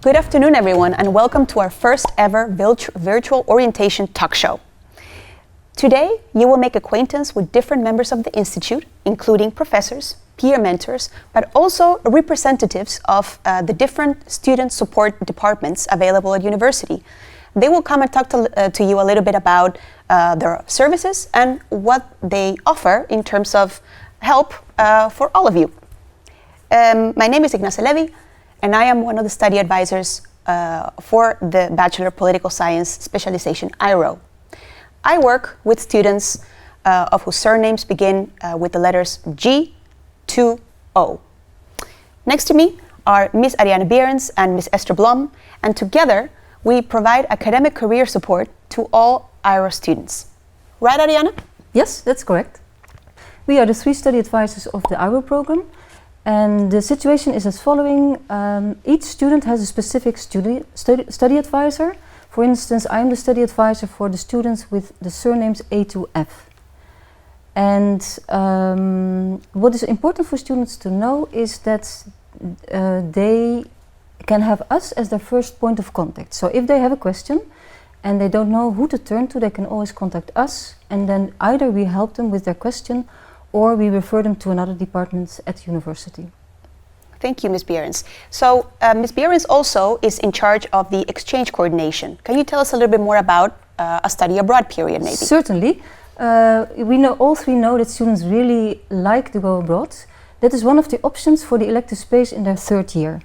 Good afternoon, everyone, and welcome to our first ever virtual orientation talk show. Today, you will make acquaintance with different members of the Institute, including professors, peer mentors, but also representatives of the different student support departments available at university. They will come and talk to you a little bit about their services and what they offer in terms of help for all of you. My name is Ignacia Levy, and I am one of the study advisors for the Bachelor of Political Science specialization, IRO. I work with students of whose surnames begin with the letters G to O. Next to me are Ms. Ariane Behrens and Ms. Esther Blom, and together we provide academic career support to all IRO students. Right, Ariane? Yes, that's correct. We are the 3 study advisors of the IRO program. And the situation is as following. Each student has a specific study advisor. For instance, I am the study advisor for the students with the surnames A to F. And what is important for students to know is that they can have us as their first point of contact. So if they have a question and they don't know who to turn to, they can always contact us, and then either we help them with their question or we refer them to another department at university. Thank you, Ms. Behrens. So, Ms. Behrens also is in charge of the exchange coordination. Can you tell us a little bit more about a study abroad period, maybe? Certainly. All three know that students really like to go abroad. That is one of the options for the elective space in their 3rd year.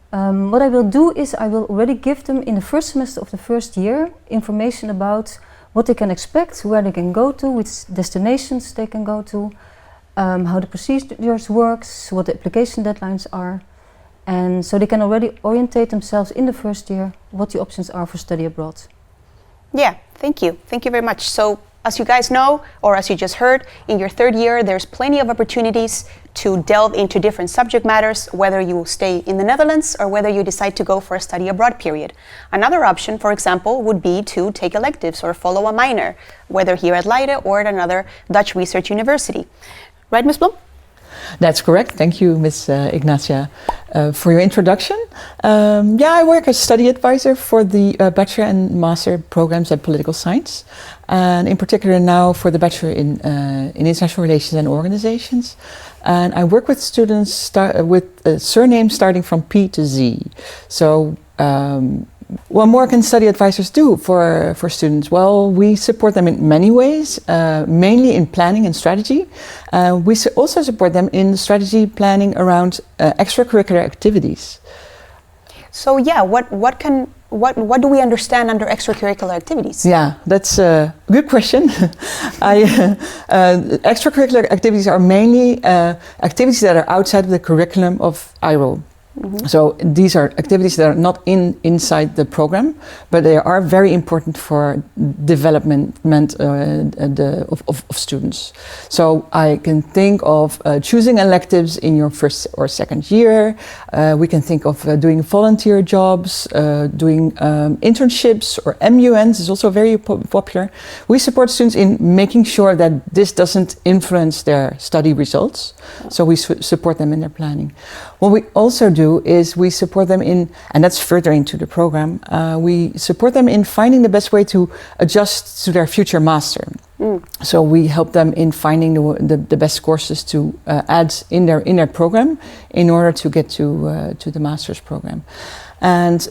What I will do is I will already give them in the first semester of the 1st year information about what they can expect, where they can go to, which destinations they can go to, how the procedures works, what the application deadlines are. And so they can already orientate themselves in the 1st year what the options are for study abroad. Yeah, thank you. Thank you very much. So, as you guys know, or as you just heard, in your 3rd year, there's plenty of opportunities to delve into different subject matters, whether you stay in the Netherlands or whether you decide to go for a study abroad period. Another option, for example, would be to take electives or follow a minor, whether here at Leiden or at another Dutch research university. Right, Ms. Blom? That's correct. Thank you, Ms. Ignacia, for your introduction. I work as study advisor for the bachelor and master programs at political science, and in particular now for the bachelor in international relations and organizations. And I work with students with surnames starting from P to Z. So, what more can study advisors do for students? Well, we support them in many ways, mainly in planning and strategy. We also support them in strategy planning around extracurricular activities. So yeah, what do we understand under extracurricular activities? Yeah, that's a good question. Extracurricular activities are mainly activities that are outside of the curriculum of IRO. Mm-hmm. So these are activities that are not inside the program, but they are very important for development of students. So I can think of choosing electives in your 1st or 2nd year. We can think of doing volunteer jobs, doing internships, or MUNs is also very popular. We support students in making sure that this doesn't influence their study results. So we support them in their planning. What we also do is we support them in, and that's further into the program, we support them in finding the best way to adjust to their future master. So we help them in finding the best courses to add in their program in order to get to the master's program. And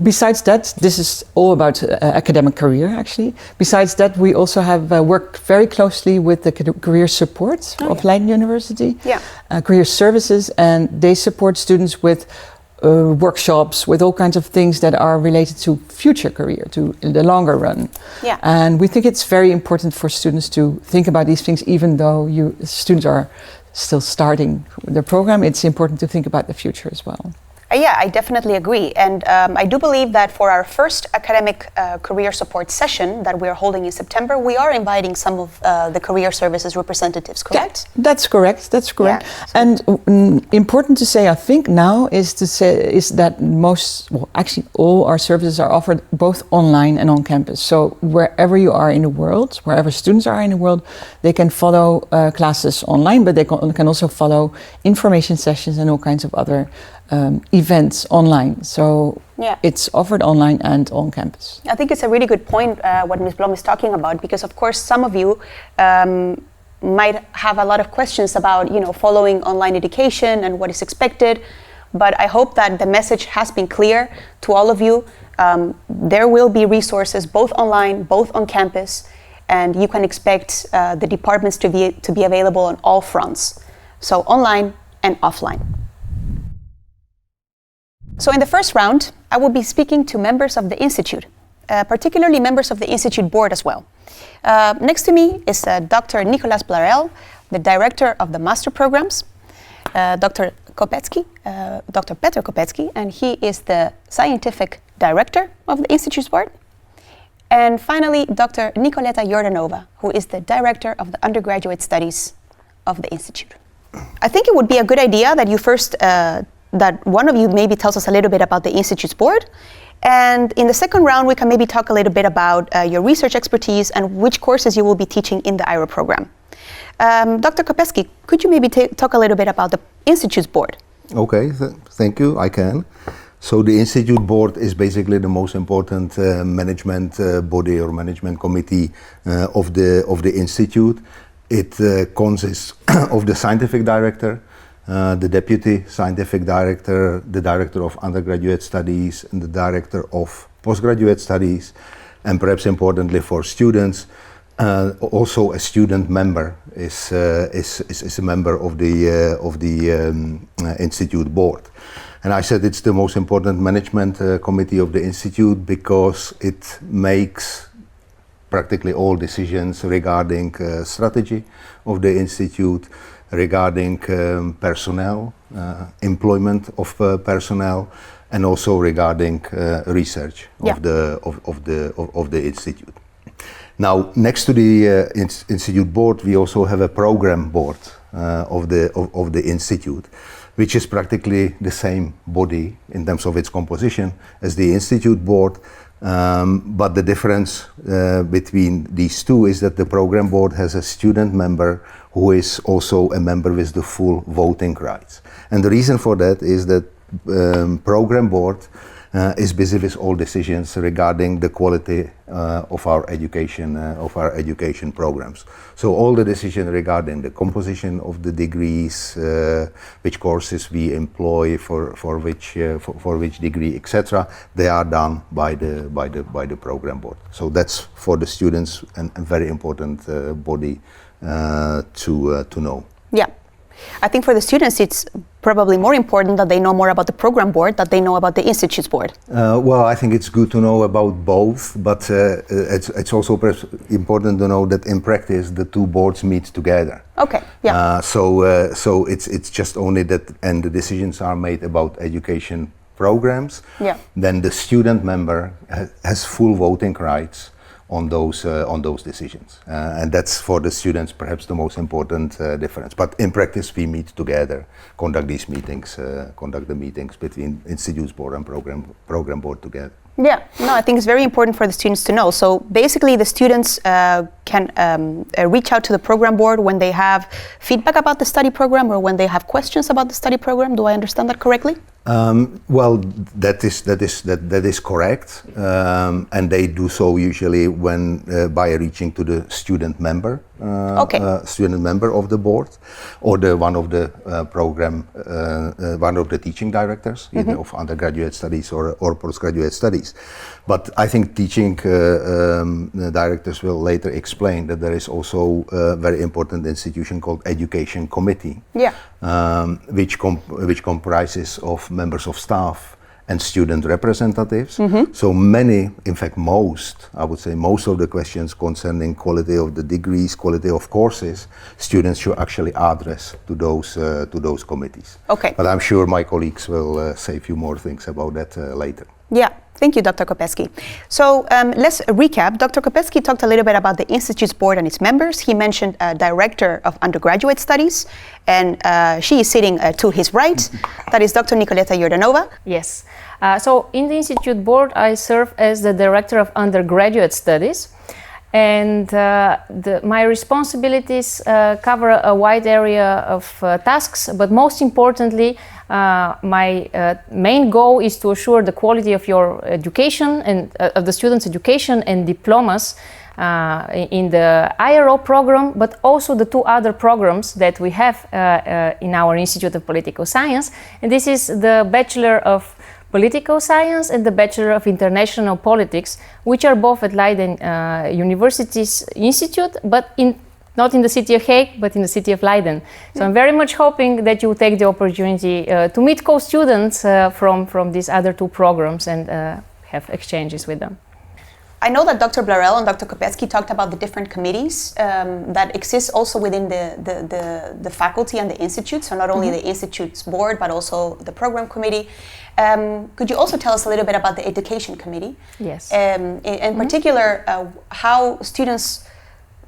besides that, this is all about academic career actually. Besides that, we also have worked very closely with the career support of Leiden University, career services, and they support students with workshops, with all kinds of things that are related to future career, to the longer run. Yeah. And we think it's very important for students to think about these things, even though students are still starting their program. It's important to think about the future as well. Yeah, I definitely agree. And I do believe that for our first academic career support session that we're holding in September, we are inviting some of the career services representatives, correct? Yeah, that's correct. Yeah, so and important to say, I think now, is that actually all our services are offered both online and on campus. So wherever you are in the world, wherever students are in the world, they can follow classes online, but they can also follow information sessions and all kinds of other events online. So it's offered online and on campus. I think it's a really good point what Ms. Blom is talking about, because of course some of you might have a lot of questions about following online education and what is expected. But I hope that the message has been clear to all of you. There will be resources both online, both on campus, and you can expect the departments to be available on all fronts, so online and offline. So in the first round, I will be speaking to members of the Institute, particularly members of the Institute board as well. Next to me is Dr. Nicolas Blarel, the director of the master programs, Dr. Petr Kopetsky, and he is the scientific director of the Institute's board. And finally, Dr. Nicoleta Jordanova, who is the director of the undergraduate studies of the Institute. I think it would be a good idea that you first, that one of you maybe tells us a little bit about the Institute's board. And in the second round, we can maybe talk a little bit about your research expertise and which courses you will be teaching in the IRO program. Dr. Kopetsky, could you maybe talk a little bit about the Institute's board? Okay, thank you, I can. So the Institute board is basically the most important management body or management committee of the Institute. It consists of the scientific director, the deputy scientific director, the director of undergraduate studies, and the director of postgraduate studies, and perhaps importantly for students, also a student member is a member of the Institute board. And I said it's the most important management committee of the Institute because it makes practically all decisions regarding strategy of the Institute, regarding personnel, employment of personnel, and also regarding research of the Institute. Now, next to the Institute board, we also have a program board of the Institute, which is practically the same body in terms of its composition as the Institute board. But the difference between these two is that the program board has a student member who is also a member with the full voting rights. And the reason for that is that program board is busy with all decisions regarding the quality of our education programs. So all the decisions regarding the composition of the degrees, which courses we employ for which degree, etc., they are done by the program board. So that's for the students a very important body to know. Yeah. I think for the students, it's probably more important that they know more about the program board than they know about the Institute's board. Well, I think it's good to know about both, but it's also perhaps important to know that in practice the two boards meet together. Okay. Yeah. So it's just only that, and the decisions are made about education programs. Yeah. Then the student member has full voting rights on those decisions, and that's for the students perhaps the most important difference. But in practice, we meet together, conduct the meetings between Institute's board and program board together. Yeah, no, I think it's very important for the students to know. So basically, the students can reach out to the program board when they have feedback about the study program or when they have questions about the study program. Do I understand that correctly? Well, that is correct, and they do so usually when by reaching to the student member, student member of the board, or one of the one of the teaching directors, either of undergraduate studies or postgraduate studies. But I think teaching directors will later explain that there is also a very important institution called Education Committee, which comprises of members of staff and student representatives. So many, in fact I would say most of the questions concerning quality of the degrees, quality of courses, students should actually address to those committees. Okay. But I'm sure my colleagues will say a few more things about that later. Yeah. Thank you, Dr. Kopetsky. So let's recap. Dr. Kopetsky talked a little bit about the Institute's board and its members. He mentioned a director of undergraduate studies, and she is sitting to his right. That is Dr. Nicoleta Jordanova. Yes. So in the Institute board, I serve as the director of undergraduate studies. And my responsibilities cover a wide area of tasks, but most importantly, My main goal is to assure the quality of your education and of the students' education and diplomas in the IRO program, but also the 2 other programs that we have in our Institute of Political Science. And this is the Bachelor of Political Science and the Bachelor of International Politics, which are both at Leiden University's Institute, but not in the city of Hague, but in the city of Leiden. So I'm very much hoping that you take the opportunity to meet co-students from these other 2 programs and have exchanges with them. I know that Dr. Blarel and Dr. Kopetsky talked about the different committees that exist also within the faculty and the institute. So not only the institute's board, but also the program committee. Could you also tell us a little bit about the education committee? Yes. In particular, how students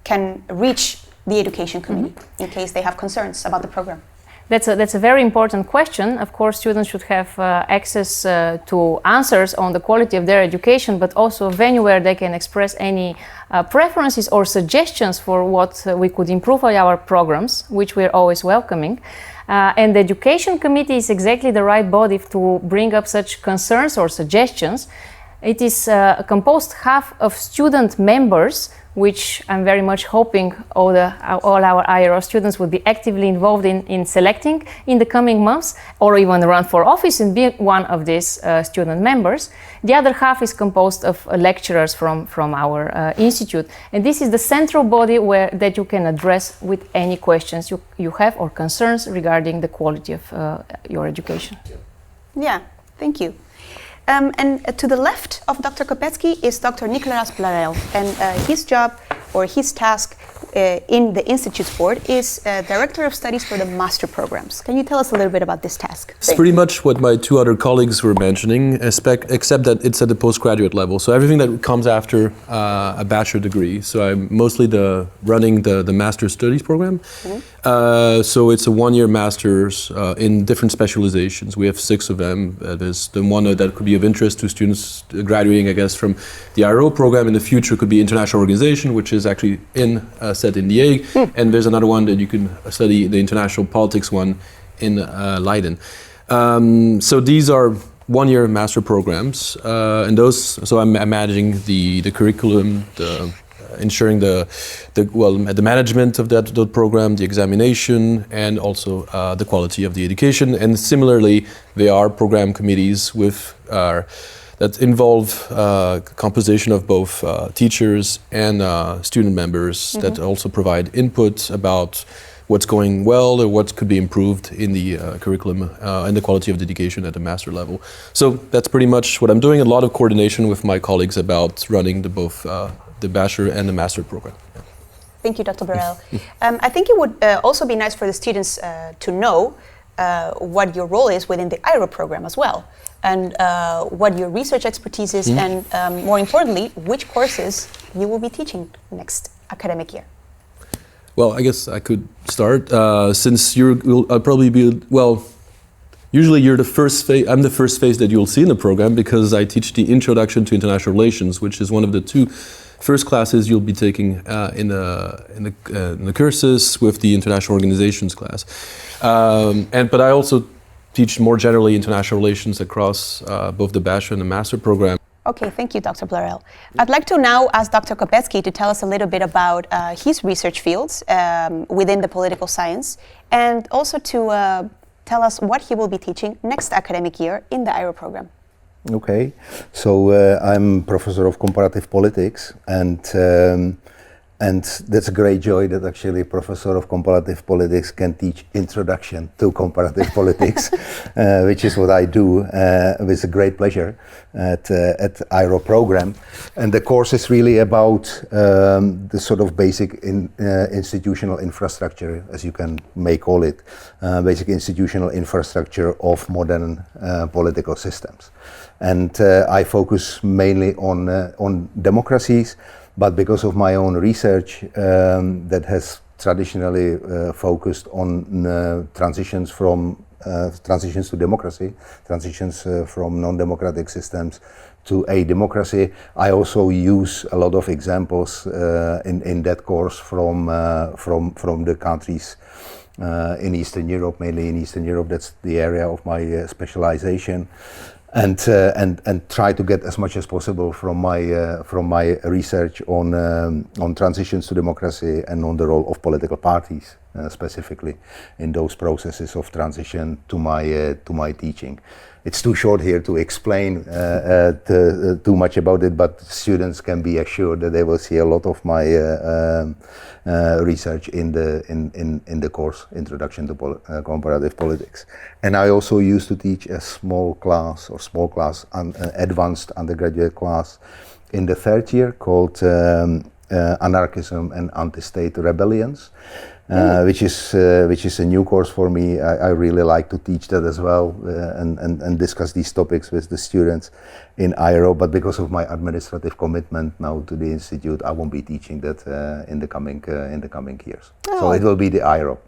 can reach the education committee in case they have concerns about the program? That's a very important question. Of course, students should have access to answers on the quality of their education, but also a venue where they can express any preferences or suggestions for what we could improve on our programs, which we're always welcoming. And the education committee is exactly the right body to bring up such concerns or suggestions. It is composed half of student members, which I'm very much hoping all our IRO students will be actively involved in selecting in the coming months, or even run for office and be one of these student members. The other half is composed of lecturers from our institute, and this is the central body that you can address with any questions you have or concerns regarding the quality of your education. Yeah, thank you. And to the left of Dr. Kopetsky is Dr. Nicolas Blarel, and his job or his task in the Institute's board is Director of Studies for the Master Programs. Can you tell us a little bit about this task? It's pretty much what my 2 other colleagues were mentioning, except that it's at the postgraduate level. So everything that comes after a bachelor degree. So I'm mostly running the Master Studies program. So it's a 1-year master's in different specializations. We have 6 of them. There's the one that could be of interest to students graduating, I guess, from the IRO program in the future could be international organization, which is actually set in The Hague. And there's another one that you can study, the international politics one in Leiden. So these are 1-year master programs, and those. So I'm managing the curriculum, ensuring the management of that program, the examination, and also the quality of the education. And similarly, there are program committees that involve composition of both teachers and student members that also provide input about what's going well or what could be improved in the curriculum and the quality of the education at the master level. So that's pretty much what I'm doing. A lot of coordination with my colleagues about running both the bachelor and the master program. Thank you, Dr. Blarel. I think it would also be nice for the students to know what your role is within the IRO program as well, and what your research expertise is, and more importantly, which courses you will be teaching next academic year. Well, I guess I could start. Since I'll probably be, usually you're the first phase, I'm the first phase that you'll see in the program because I teach the Introduction to International Relations, which is one of the 2 first classes you'll be taking in the courses with the International Organizations class. But I also teach more generally international relations across both the bachelor and the master program. Okay, thank you, Dr. Blarel. I'd like to now ask Dr. Kopetsky to tell us a little bit about his research fields within the political science, and also to tell us what he will be teaching next academic year in the IRO program. Okay, so I'm professor of comparative politics, and that's a great joy that actually a professor of comparative politics can teach introduction to comparative politics, which is what I do with a great pleasure at IRO program. And the course is really about the sort of basic institutional infrastructure, as you may call it, basic institutional infrastructure of modern political systems. And I focus mainly on democracies, but because of my own research that has traditionally focused on transitions to democracy, transitions from non-democratic systems to a democracy, I also use a lot of examples in that course from the countries in Eastern Europe, mainly in Eastern Europe. That's the area of my specialization. And try to get as much as possible from my research on transitions to democracy and on the role of political parties, specifically in those processes of transition to my teaching. It's too short here to explain too much about it, but students can be assured that they will see a lot of my research in the course Introduction to Comparative Politics. And I also used to teach a small class advanced undergraduate class in the third year called Anarchism and Anti-State Rebellions. Which is a new course for me. I really like to teach that as well and discuss these topics with the students in IRO, but because of my administrative commitment now to the institute, I won't be teaching that in the coming years. Oh. So it will be the IRO,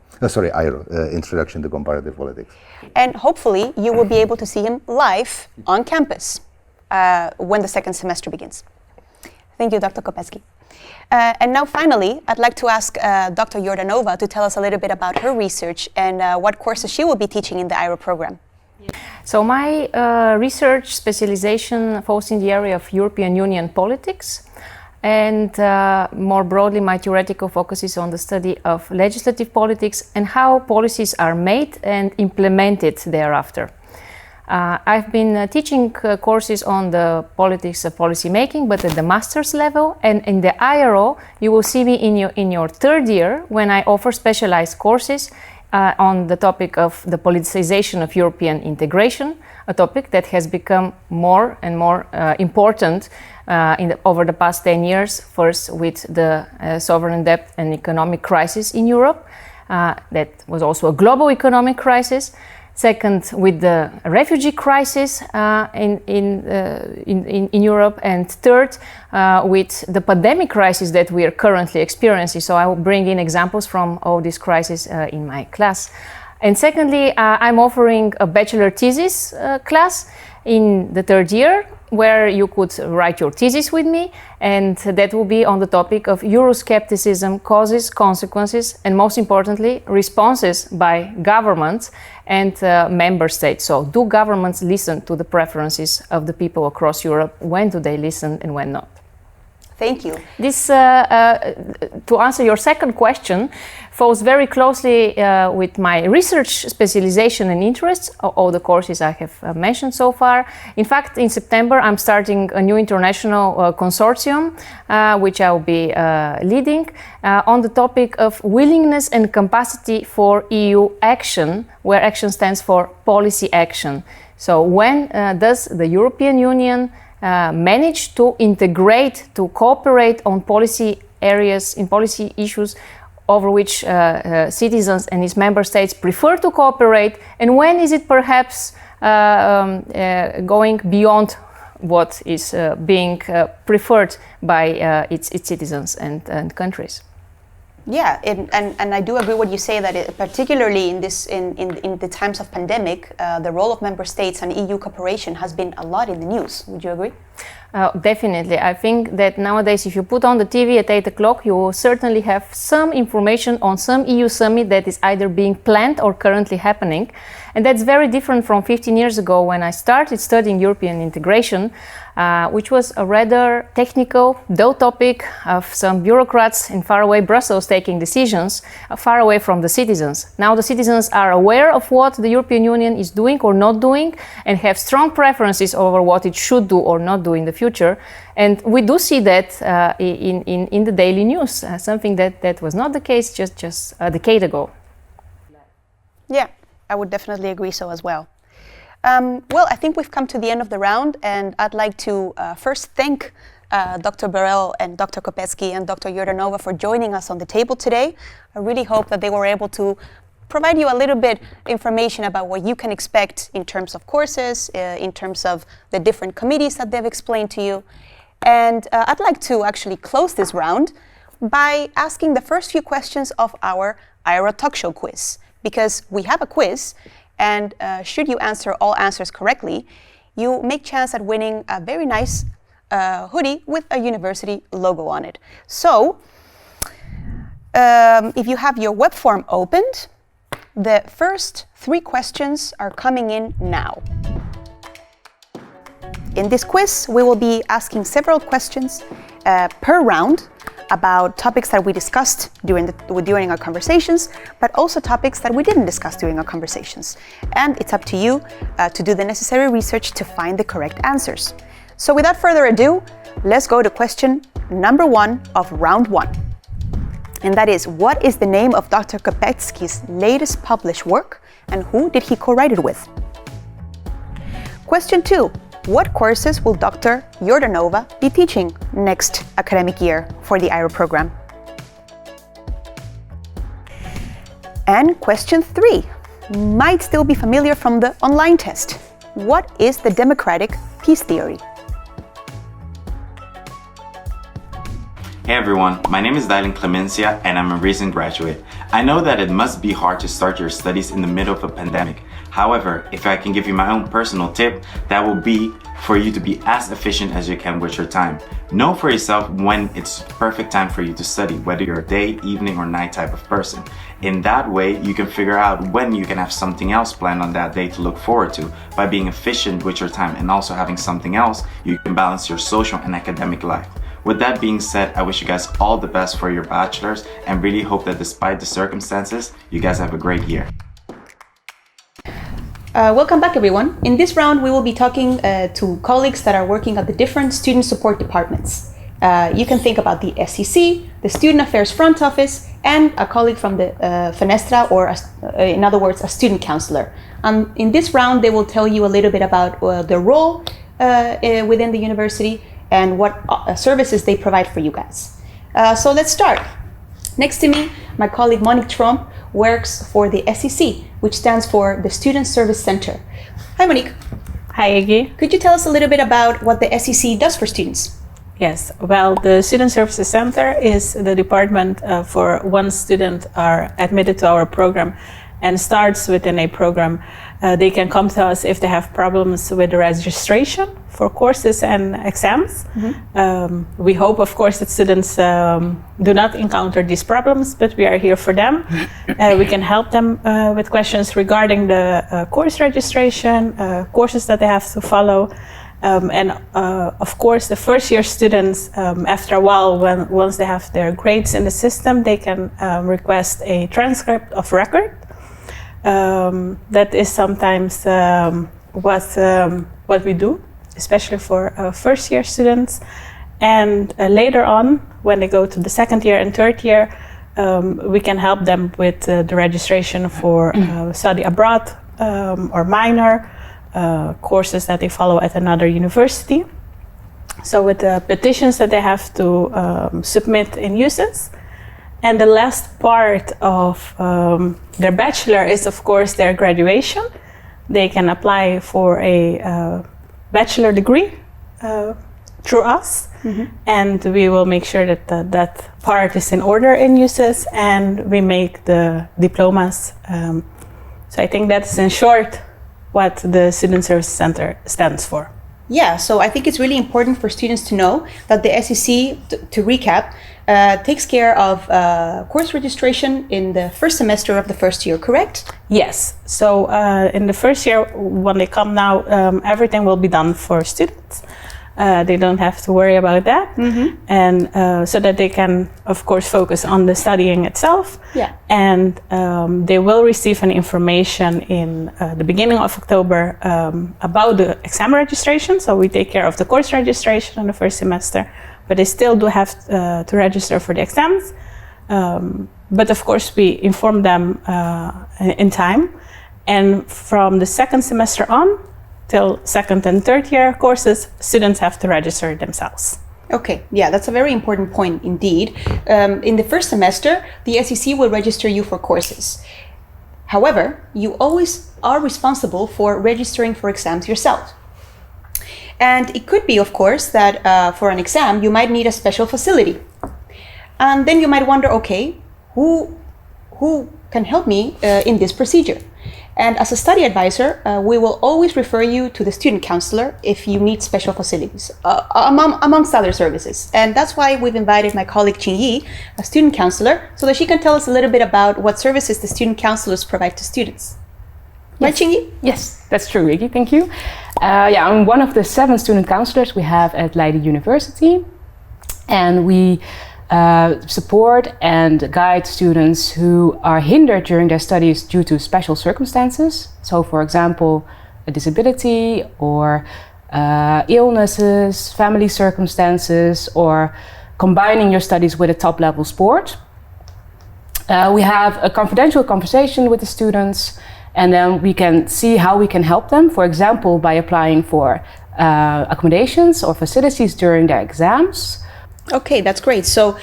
Introduction to Comparative Politics. And hopefully you will be able to see him live on campus when the second semester begins. Thank you, Dr. Kopecky. And now finally, I'd like to ask Dr. Jordanova to tell us a little bit about her research and what courses she will be teaching in the IRO program. So my research specialization falls in the area of European Union politics, and more broadly my theoretical focus is on the study of legislative politics and how policies are made and implemented thereafter. I've been teaching courses on the politics of policy making, but at the master's level, and in the IRO you will see me in your third year when I offer specialized courses on the topic of the politicization of European integration, a topic that has become more and more important over the past 10 years, first with the sovereign debt and economic crisis in Europe, that was also a global economic crisis. Second, with the refugee crisis in Europe, and third, with the pandemic crisis that we are currently experiencing. So I will bring in examples from all these crises in my class. And secondly, I'm offering a bachelor thesis class in the third year, where you could write your thesis with me, and that will be on the topic of Euroscepticism, causes, consequences, and most importantly, responses by governments and member states. So do governments listen to the preferences of the people across Europe? When do they listen and when not? Thank you. This, to answer your second question, falls very closely with my research specialization and interests, all the courses I have mentioned so far. In fact, in September, I'm starting a new international consortium, which I'll be leading, on the topic of willingness and capacity for EU action, where action stands for policy action. So when does the European Union manage to integrate, to cooperate on policy areas, in policy issues over which citizens and its member states prefer to cooperate, and when is it perhaps going beyond what is being preferred by its citizens and countries? Yeah, and I do agree what you say, that particularly in the times of pandemic, the role of member states and EU cooperation has been a lot in the news. Would you agree? Definitely. I think that nowadays, if you put on the TV at 8 o'clock, you will certainly have some information on some EU summit that is either being planned or currently happening. And that's very different from 15 years ago when I started studying European integration, which was a rather technical, dull topic of some bureaucrats in faraway Brussels taking decisions far away from the citizens. Now the citizens are aware of what the European Union is doing or not doing and have strong preferences over what it should do or not do in the future. And we do see that in the daily news, something that was not the case just a decade ago. Yeah, I would definitely agree so as well. Well, I think we've come to the end of the round, and I'd like to first thank Dr. Burrell and Dr. Kopecky and Dr. Jordanova for joining us on the table today. I really hope that they were able to provide you a little bit information about what you can expect in terms of courses, in terms of the different committees that they've explained to you. And I'd like to actually close this round by asking the first few questions of our IRO Talkshow quiz, because we have a quiz, and should you answer all answers correctly, you make chance at winning a very nice hoodie with a university logo on it. So, if you have your web form opened, The first 3 questions are coming in now. In this quiz, we will be asking several questions per round about topics that we discussed during our conversations, but also topics that we didn't discuss during our conversations. And it's up to you to do the necessary research to find the correct answers. So without further ado, let's go to question number 1 of round 1. And that is, what is the name of Dr. Kopetsky's latest published work, and who did he co-write it with? Question 2. What courses will Dr. Jordanova be teaching next academic year for the IRO program? And question 3 might still be familiar from the online test. What is the democratic peace theory? Hey everyone, my name is Dylan Clemencia and I'm a recent graduate. I know that it must be hard to start your studies in the middle of a pandemic. However, if I can give you my own personal tip, that will be for you to be as efficient as you can with your time. Know for yourself when it's perfect time for you to study, whether you're a day, evening, or night type of person. In that way, you can figure out when you can have something else planned on that day to look forward to. By being efficient with your time and also having something else, you can balance your social and academic life. With that being said, I wish you guys all the best for your bachelors and really hope that despite the circumstances, you guys have a great year. Welcome back, everyone. In this round, we will be talking to colleagues that are working at the different student support departments. You can think about the SEC, the Student Affairs Front Office, and a colleague from the Fenestra, or in other words, a student counselor. In this round, they will tell you a little bit about their role within the university and what services they provide for you guys. So let's start. Next to me, my colleague Monique Tromp works for the SEC, which stands for the Student Service Center. Hi, Monique. Hi, Iggy. Could you tell us a little bit about what the SEC does for students? Yes, well, the Student Services Center is the department for once students are admitted to our program and starts within a program. They can come to us if they have problems with the registration for courses and exams. Mm-hmm. We hope, of course, that students do not encounter these problems, but we are here for them. We can help them with questions regarding the course registration, courses that they have to follow. And of course, the first year students, after a while, once they have their grades in the system, they can request a transcript of record. That is sometimes what we do, especially for first year students. And later on, when they go to the second year and third year, we can help them with the registration for study abroad or minor courses that they follow at another university. So with the petitions that they have to submit in USIS. And the last part of their bachelor is, of course, their graduation. They can apply for a bachelor degree through us, mm-hmm. and we will make sure that that part is in order in USIS, and we make the diplomas. So I think that's in short what the Student Service Center stands for. Yeah, so I think it's really important for students to know that the SEC, to recap, takes care of course registration in the first semester of the first year, correct? Yes. So in the first year, when they come now, everything will be done for students. They don't have to worry about that. Mm-hmm. And so that they can, of course, focus on the studying itself. Yeah. And they will receive an information in the beginning of October about the exam registration. So we take care of the course registration in the first semester, but they still do have to register for the exams. But of course, we inform them in time. And from the second semester on, till second and third year courses, students have to register themselves. Okay, yeah, that's a very important point indeed. In the first semester, the SEC will register you for courses. However, you always are responsible for registering for exams yourself. And it could be, of course, that for an exam, you might need a special facility. And then you might wonder, okay, who can help me in this procedure? And as a study advisor, we will always refer you to the student counselor if you need special facilities, amongst other services. And that's why we've invited my colleague Qingyi, a student counselor, so that she can tell us a little bit about what services the student counselors provide to students. Right, Qingyi? Yes, that's true, Ricky. Thank you. I'm one of the 7 student counselors we have at Leiden University. And we support and guide students who are hindered during their studies due to special circumstances. So, for example, a disability or illnesses, family circumstances, or combining your studies with a top-level sport. We have a confidential conversation with the students, and then we can see how we can help them, for example, by applying for accommodations or facilities during their exams. Okay, that's great. So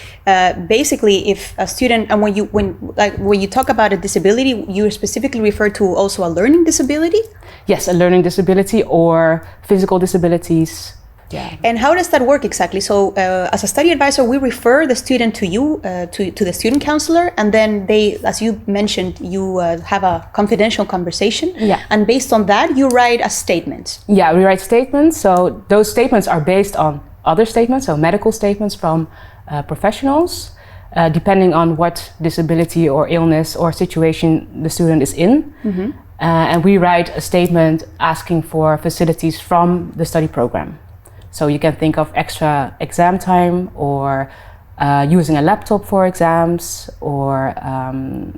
basically, if a student, and when you talk about a disability, you specifically refer to also a learning disability? Yes, a learning disability or physical disabilities. Yeah. And how does that work exactly? So as a study advisor, we refer the student to you, to the student counselor, and then they, as you mentioned, you have a confidential conversation. Yeah. And based on that, you write a statement. Yeah, we write statements. So those statements are based on other statements, so medical statements from professionals, depending on what disability or illness or situation the student is in. Mm-hmm. And we write a statement asking for facilities from the study program. So you can think of extra exam time, or using a laptop for exams, or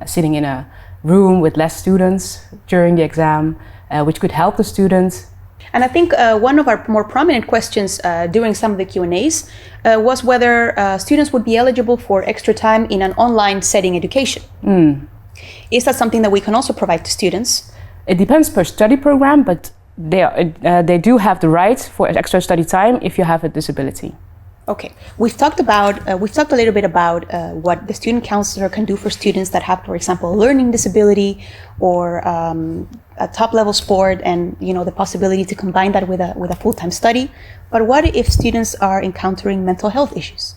sitting in a room with less students during the exam, which could help the students. And I think one of our more prominent questions during some of the Q&As was whether students would be eligible for extra time in an online setting education. Mm. Is that something that we can also provide to students? It depends per study program, but they do have the right for extra study time if you have a disability. Okay, we've talked a little bit about what the student counselor can do for students that have, for example, a learning disability or a top-level sport, and the possibility to combine that with a full-time study. But what if students are encountering mental health issues?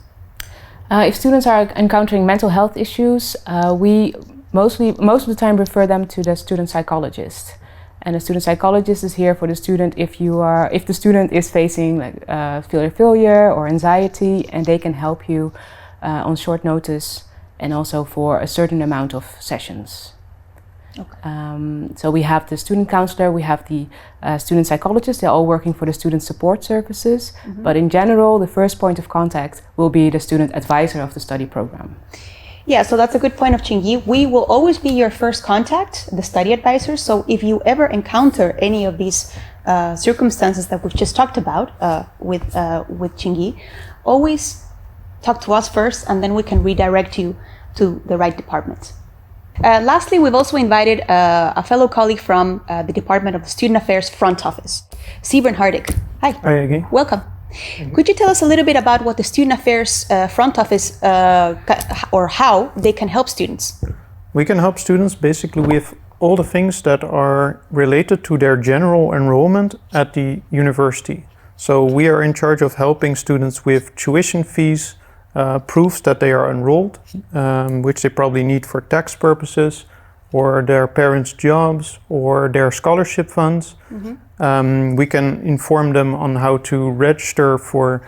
If students are encountering mental health issues, we most of the time refer them to the student psychologist. And the student psychologist is here for the student if the student is facing fear of failure or anxiety, and they can help you on short notice and also for a certain amount of sessions. Okay. So we have the student counselor, we have the student psychologist. They're all working for the student support services. Mm-hmm. But in general, the first point of contact will be the student advisor of the study program. Yeah, so that's a good point of Qingyi. We will always be your first contact, the study advisor. So if you ever encounter any of these circumstances that we've just talked about with Qingyi, always talk to us first, and then we can redirect you to the right department. Lastly, we've also invited a fellow colleague from the Department of Student Affairs Front Office, Sibren Hardik. Hi. Hi again. Welcome. Could you tell us a little bit about what the Student Affairs Front Office, or how they can help students? We can help students basically with all the things that are related to their general enrollment at the university. So we are in charge of helping students with tuition fees, proofs that they are enrolled, which they probably need for tax purposes, or their parents' jobs, or their scholarship funds. Mm-hmm. We can inform them on how to register for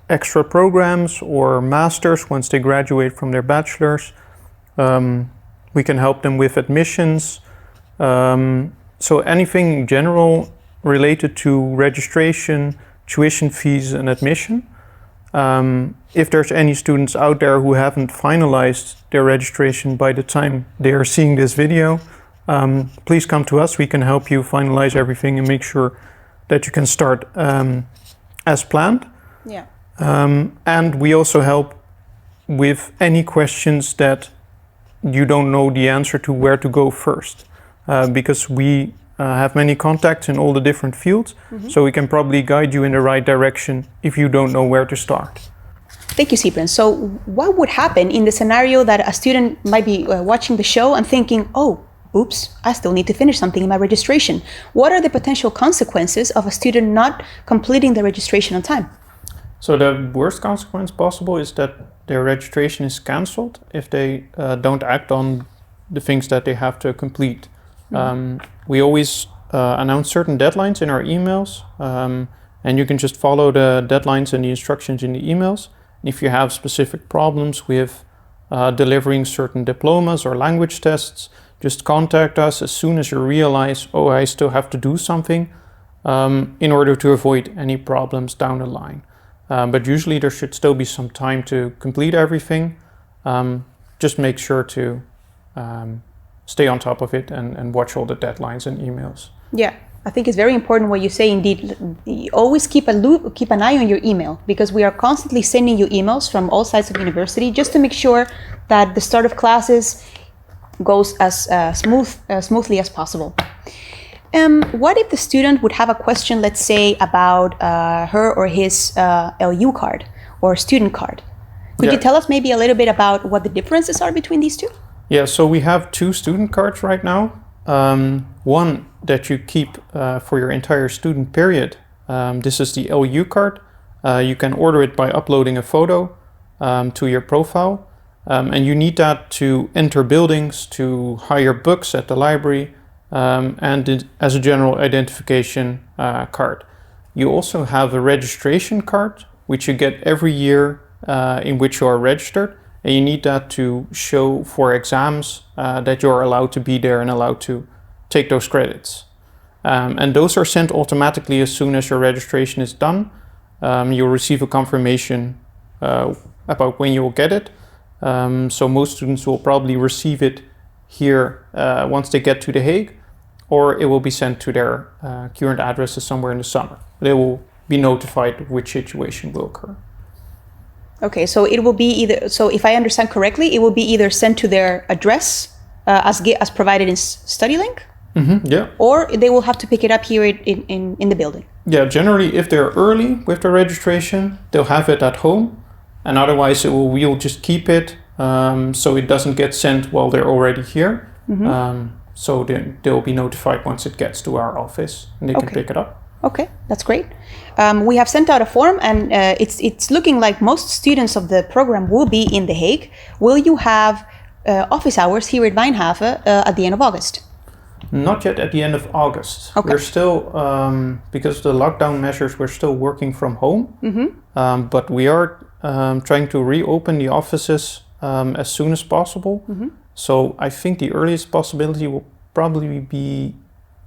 extra programs or masters once they graduate from their bachelor's. We can help them with admissions. So anything general related to registration, tuition fees, and admission. If there's any students out there who haven't finalized their registration by the time they are seeing this video, please come to us. We can help you finalize everything and make sure that you can start as planned. Yeah. And we also help with any questions that you don't know the answer to, where to go first, because we have many contacts in all the different fields, mm-hmm. so we can probably guide you in the right direction if you don't know where to start. Thank you, Sibren. So what would happen in the scenario that a student might be watching the show and thinking, oh, oops, I still need to finish something in my registration? What are the potential consequences of a student not completing the registration on time? So the worst consequence possible is that their registration is cancelled if they don't act on the things that they have to complete. We always announce certain deadlines in our emails, and you can just follow the deadlines and the instructions in the emails. And if you have specific problems with delivering certain diplomas or language tests, just contact us as soon as you realize, oh, I still have to do something, in order to avoid any problems down the line. But usually there should still be some time to complete everything. Just make sure to stay on top of it and watch all the deadlines and emails. Yeah, I think it's very important what you say. Indeed, always keep an eye on your email, because we are constantly sending you emails from all sides of the university just to make sure that the start of classes goes as smoothly as possible. What if the student would have a question, let's say, about her or his LU card or student card? Could you tell us maybe a little bit about what the differences are between these two? Yeah, so we have 2 student cards right now. One that you keep for your entire student period. This is the LU card. You can order it by uploading a photo to your profile. And you need that to enter buildings, to hire books at the library, and as a general identification card. You also have a registration card, which you get every year in which you are registered. And you need that to show for exams that you're allowed to be there and allowed to take those credits. And those are sent automatically as soon as your registration is done. You'll receive a confirmation about when you will get it. So most students will probably receive it here once they get to The Hague, or it will be sent to their current addresses somewhere in the summer. They will be notified of which situation will occur. Okay, so it will be either, so if I understand correctly, it will be either sent to their address as provided in study link, Yeah. or they will have to pick it up here in the building. Yeah, generally if they're early with their registration, they'll have it at home, and otherwise we'll just keep it so it doesn't get sent while they're already here. So they'll be notified once it gets to our office and they can pick it up. Okay, that's great. We have sent out a form, and it's looking like most students of the program will be in The Hague. Will you have office hours here at Wijnhaven at the end of August? Not yet at the end of August. Okay. We're still, because of the lockdown measures, we're still working from home. But we are trying to reopen the offices as soon as possible. So I think the earliest possibility will probably be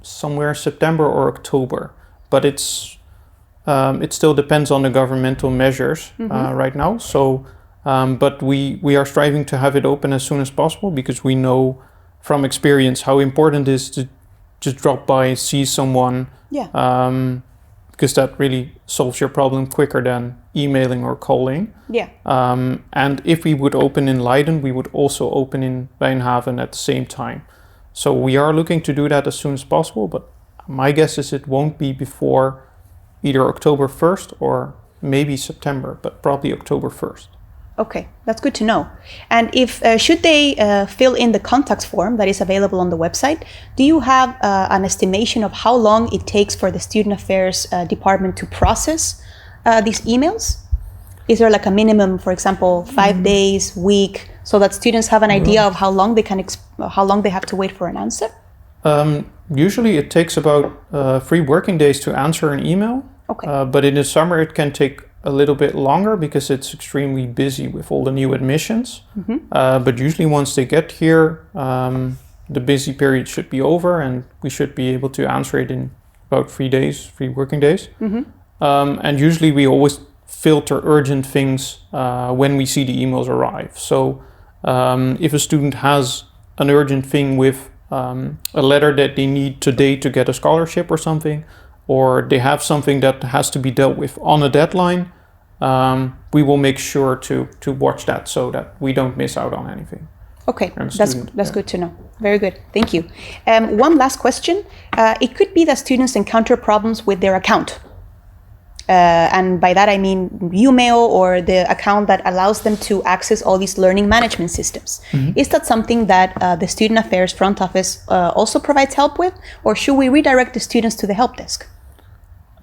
somewhere September or October. But it still depends on the governmental measures right now. So, but we are striving to have it open as soon as possible, because we know from experience how important it is to just drop by and see someone. Because that really solves your problem quicker than emailing or calling. And if we would open in Leiden, we would also open in Wijnhaven at the same time. So we are looking to do that as soon as possible, but my guess is it won't be before either October 1st or maybe September, but probably October 1st. Okay, that's good to know. And if should they fill in the contacts form that is available on the website, do you have an estimation of how long it takes for the Student Affairs Department to process these emails? Is there like a minimum, for example, 5 days, week, so that students have an idea of how long they have to wait for an answer? Usually it takes about 3 working days to answer an email. But in the summer it can take a little bit longer because it's extremely busy with all the new admissions. But usually once they get here, the busy period should be over and we should be able to answer it in about 3 working days. And usually we always filter urgent things when we see the emails arrive. So if a student has an urgent thing with a letter that they need today to get a scholarship or something, or they have something that has to be dealt with on a deadline, we will make sure to watch that so that we don't miss out on anything. Okay, that's good to know. Very good, thank you. One last question. It could be that students encounter problems with their account. And by that I mean Umail, or the account that allows them to access all these learning management systems. Is that something that the Student Affairs front office also provides help with, or should we redirect the students to the help desk?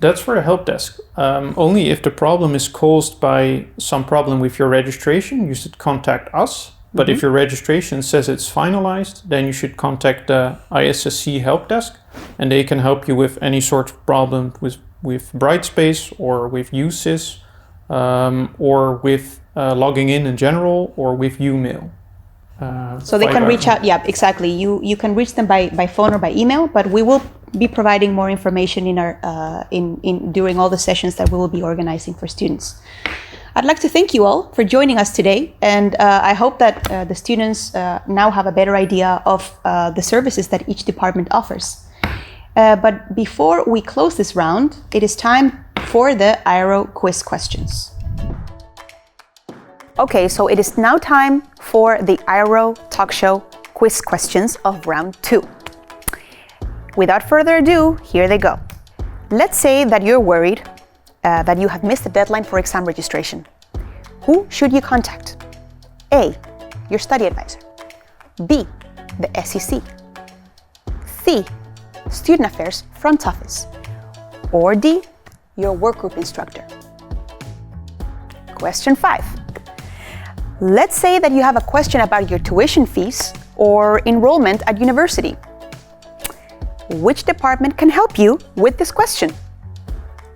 That's for the help desk. Only if the problem is caused by some problem with your registration, you should contact us. But if your registration says it's finalized, then you should contact the ISSC help desk, and they can help you with any sort of problem with Brightspace or with USys, or with logging in general, or with Umail. So they can reach out, yeah, exactly. You can reach them by phone or by email, but we will be providing more information in our during all the sessions that we will be organizing for students. I'd like to thank you all for joining us today, and I hope that the students now have a better idea of the services that each department offers. But before we close this round, it is time for the IRO quiz questions. Okay, so it is now time for the IRO Talk Show quiz questions of round 2. Without further ado, here they go. Let's say that you're worried that you have missed the deadline for exam registration. Who should you contact? A, your study advisor. B, the SEC. C, Student Affairs Front Office. Or D, your workgroup instructor. Question 5. Let's say that you have a question about your tuition fees or enrollment at university. Which department can help you with this question?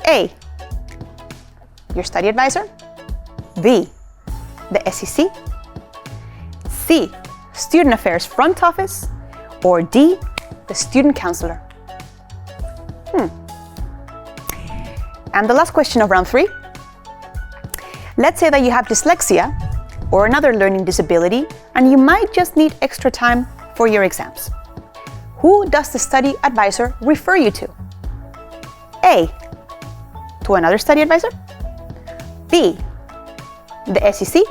A, your study advisor. B, the SEC. C, Student Affairs Front Office. Or D, the student counselor. And the last question of round 3. Let's say that you have dyslexia or another learning disability, and you might just need extra time for your exams. Who does the study advisor refer you to? A, to another study advisor. B, the SEC.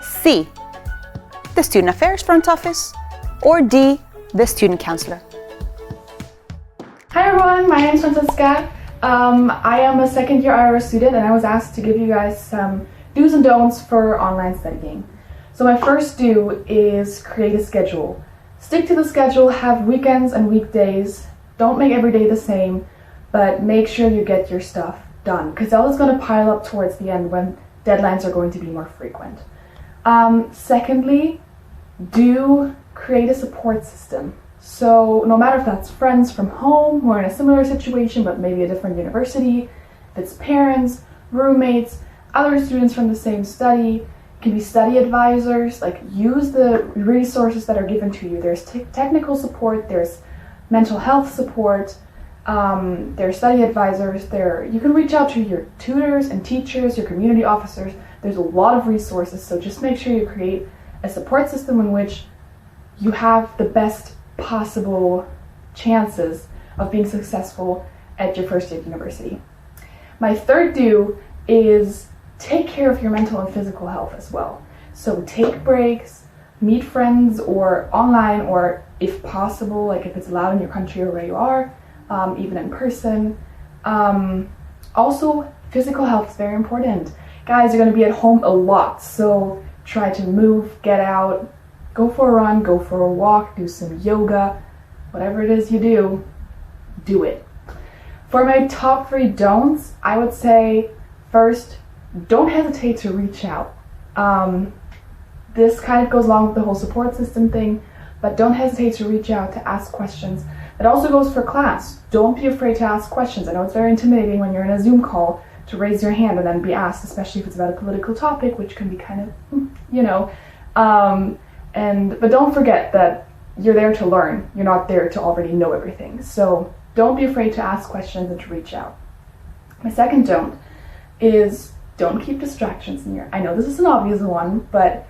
C, the Student Affairs Front Office. Or D, the student counselor. Hi everyone, my name is Francesca. I am a second year IRO student, and I was asked to give you guys some do's and don'ts for online studying. So my first do is create a schedule. Stick to the schedule, have weekends and weekdays. Don't make every day the same, but make sure you get your stuff done, because all is going to pile up towards the end when deadlines are going to be more frequent. Secondly, do create a support system. So no matter if that's friends from home who are in a similar situation but maybe a different university, if it's parents, roommates, other students from the same study, can be study advisors, like use the resources that are given to you. There's technical support, there's mental health support, there's study advisors, you can reach out to your tutors and teachers, your community officers. There's a lot of resources, so just make sure you create a support system in which you have the best possible chances of being successful at your first year at university. My third do is take care of your mental and physical health as well. So take breaks, meet friends or online, or if possible, like if it's allowed in your country or where you are, even in person. Also, physical health is very important. Guys, you're going to be at home a lot, so try to move, get out, go for a run, go for a walk, do some yoga, whatever it is you do it. For my top 3 don'ts, I would say, first, don't hesitate to reach out. This kind of goes along with the whole support system thing, but don't hesitate to reach out to ask questions. It also goes for class. Don't be afraid to ask questions. I know it's very intimidating when you're in a Zoom call to raise your hand and then be asked, especially if it's about a political topic, which can be kind of, but don't forget that you're there to learn. You're not there to already know everything. So don't be afraid to ask questions and to reach out. My second don't is don't keep distractions near. I know this is an obvious one, but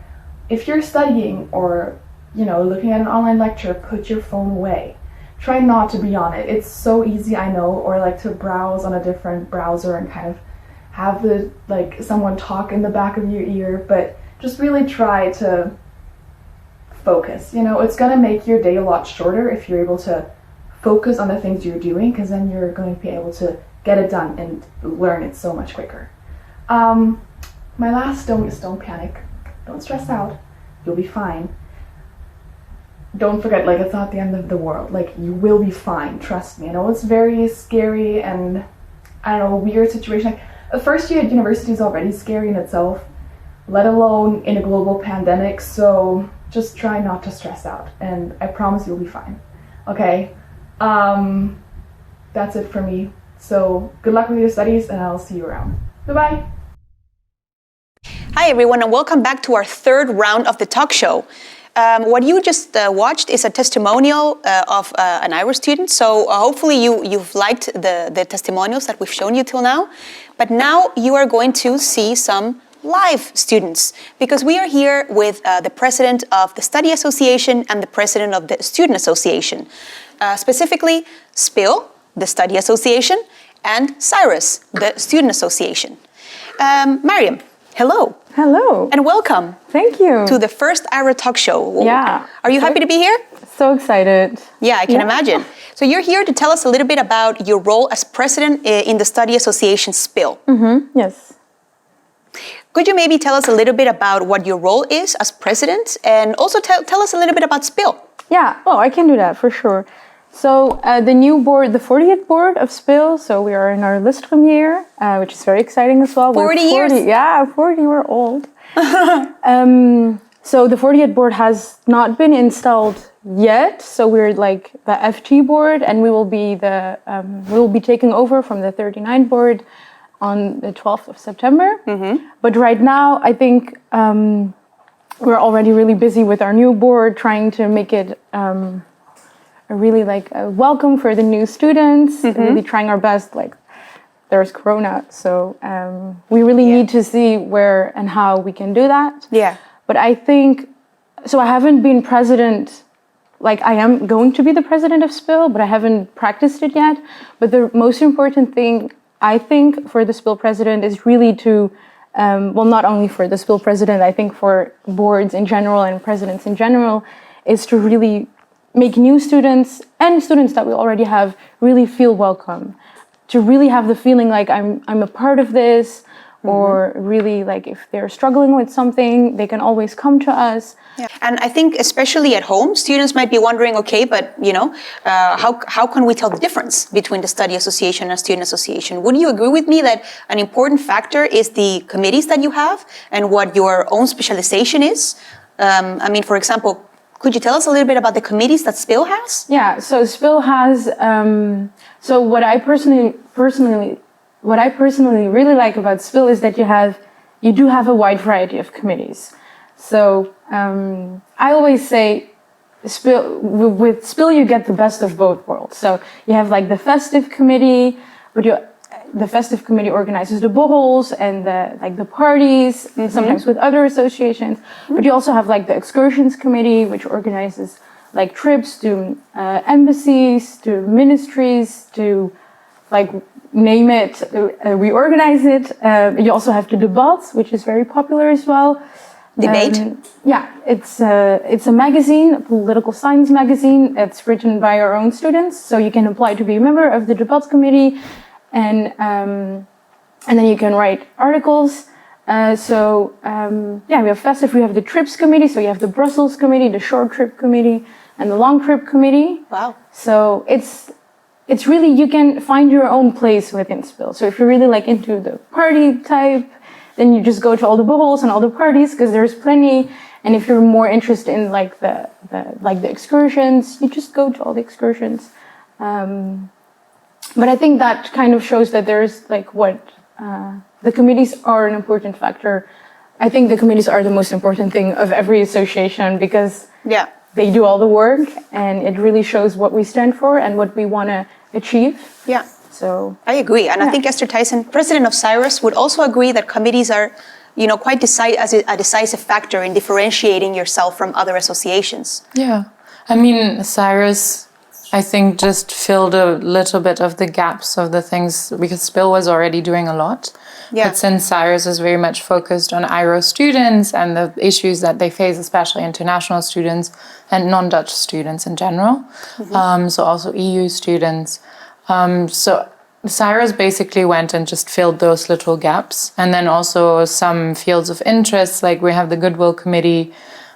if you're studying or, looking at an online lecture, put your phone away. Try not to be on it. It's so easy, I know, or like to browse on a different browser and kind of have someone talk in the back of your ear, but just really try to focus. It's going to make your day a lot shorter if you're able to focus on the things you're doing, because then you're going to be able to get it done and learn it so much quicker. My last don't is don't panic. Don't stress out. You'll be fine. Don't forget, it's not the end of the world. You will be fine. Trust me. I know it's very scary and, a weird situation. The first year at university is already scary in itself. let alone in a global pandemic. So just try not to stress out, and I promise you'll be fine. Okay, that's it for me. So good luck with your studies, and I'll see you around. Bye-bye. Hi everyone, and welcome back to our third round of the talk show. What you just watched is a testimonial of an Irish student. So hopefully you've liked the testimonials that we've shown you till now. But now you are going to see some live students, because we are here with the president of the Study Association and the president of the Student Association. Specifically, SPIL, the Study Association, and Cyrus, the Student Association. Mariam, hello. Hello. And welcome. Thank you. To the first IRA talk show. Yeah. Are you happy to be here? So excited. Yeah, I can imagine. So you're here to tell us a little bit about your role as president in the Study Association SPIL. Mm-hmm. Yes. Could you maybe tell us a little bit about what your role is as president, and also tell us a little bit about SPIL? Yeah, oh, I can do that for sure. So the new board, the 40th board of SPIL, so we are in our list premiere, which is very exciting as well. 40 years? Yeah, 40, we're old. So the 40th board has not been installed yet, so we're like the FT board, and we will be taking over from the 39 board on the 12th of September. Mm-hmm. But right now, I think we're already really busy with our new board, trying to make it really like a welcome for the new students, really trying our best. Like, there's Corona, so we really need to see where and how we can do that. Yeah. But I think, so I haven't been president, like I am going to be the president of SPIL, but I haven't practiced it yet. But the most important thing, I think, for the SPIL president is really to, well, not only for the SPIL president, I think for boards in general and presidents in general, is to really make new students and students that we already have really feel welcome, to really have the feeling like I'm a part of this, or really like if they're struggling with something, they can always come to us. Yeah. And I think especially at home, students might be wondering, okay, but you know, how can we tell the difference between the Study Association and Student Association? Would you agree with me that an important factor is the committees that you have and what your own specialization is? I mean, for example, could you tell us a little bit about the committees that SPIL has? Yeah, so SPIL has, so what I personally really like about SPIL is that you do have a wide variety of committees. So I always say with SPIL you get the best of both worlds. So you have like the festive committee, but the festive committee organizes the borrels and the parties, sometimes with other associations. But you also have like the excursions committee, which organizes like trips to embassies, to ministries, to like name it, we organize it. You also have the debates, which is very popular as well. Debate? Yeah, it's a magazine, a political science magazine. It's written by our own students, so you can apply to be a member of the debates committee, and then you can write articles. We have festive. We have the trips committee, so you have the Brussels committee, the short trip committee, and the long trip committee. Wow! So it's really, you can find your own place within SPIL. So if you're really like into the party type, then you just go to all the borrels and all the parties, because there's plenty. And if you're more interested in like the excursions, you just go to all the excursions. But I think that kind of shows that there's like the committees are an important factor. I think the committees are the most important thing of every association, because they do all the work, and it really shows what we stand for and what we want to achieve. Yeah. So I agree, and I think Esther Tyson, president of Cyrus, would also agree that committees are, you know, quite a decisive factor in differentiating yourself from other associations. Yeah, I mean, Cyrus, I think, just filled a little bit of the gaps of the things, because SPIL was already doing a lot. Yeah. But since Cyrus is very much focused on IRO students and the issues that they face, especially international students and non-Dutch students in general, so also EU students. So Cyrus basically went and just filled those little gaps. And then also some fields of interest, like we have the Goodwill Committee,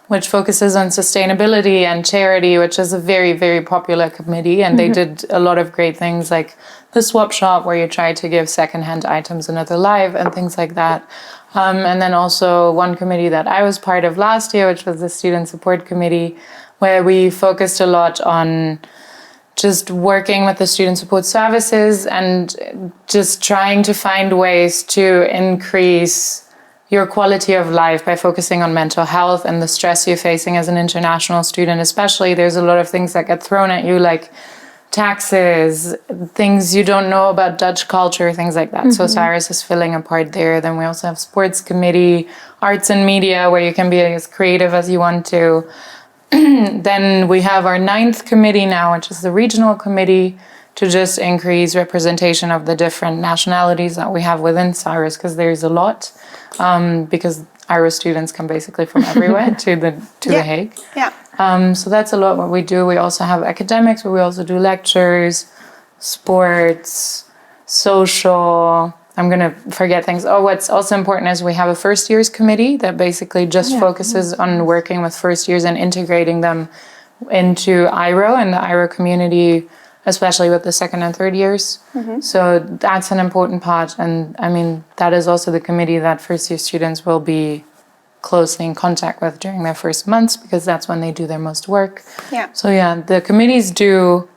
which focuses on sustainability and charity, which is a very, very popular committee. And they did a lot of great things, like the swap shop, where you try to give secondhand items another life and things like that. And then also one committee that I was part of last year, which was the Student Support Committee, where we focused a lot on just working with the student support services and just trying to find ways to increase your quality of life by focusing on mental health and the stress you're facing as an international student. Especially, there's a lot of things that get thrown at you, like taxes, things you don't know about Dutch culture, things like that. So Cyrus is filling a part there. Then we also have sports committee, arts and media, where you can be as creative as you want to. Then we have our 9th committee now, which is the regional committee, to just increase representation of the different nationalities that we have within Cyrus, because there's a lot, because Irish students come basically from everywhere to The Hague. Yeah. So that's a lot what we do. We also have academics, but we also do lectures, sports, social. I'm going to forget things. Oh, what's also important is we have a first years committee that basically just focuses on working with first years and integrating them into IRO and the IRO community, especially with the second and third years. So that's an important part. And I mean, that is also the committee that first year students will be closely in contact with during their first months, because that's when they do their most work. Yeah. So yeah, the committees do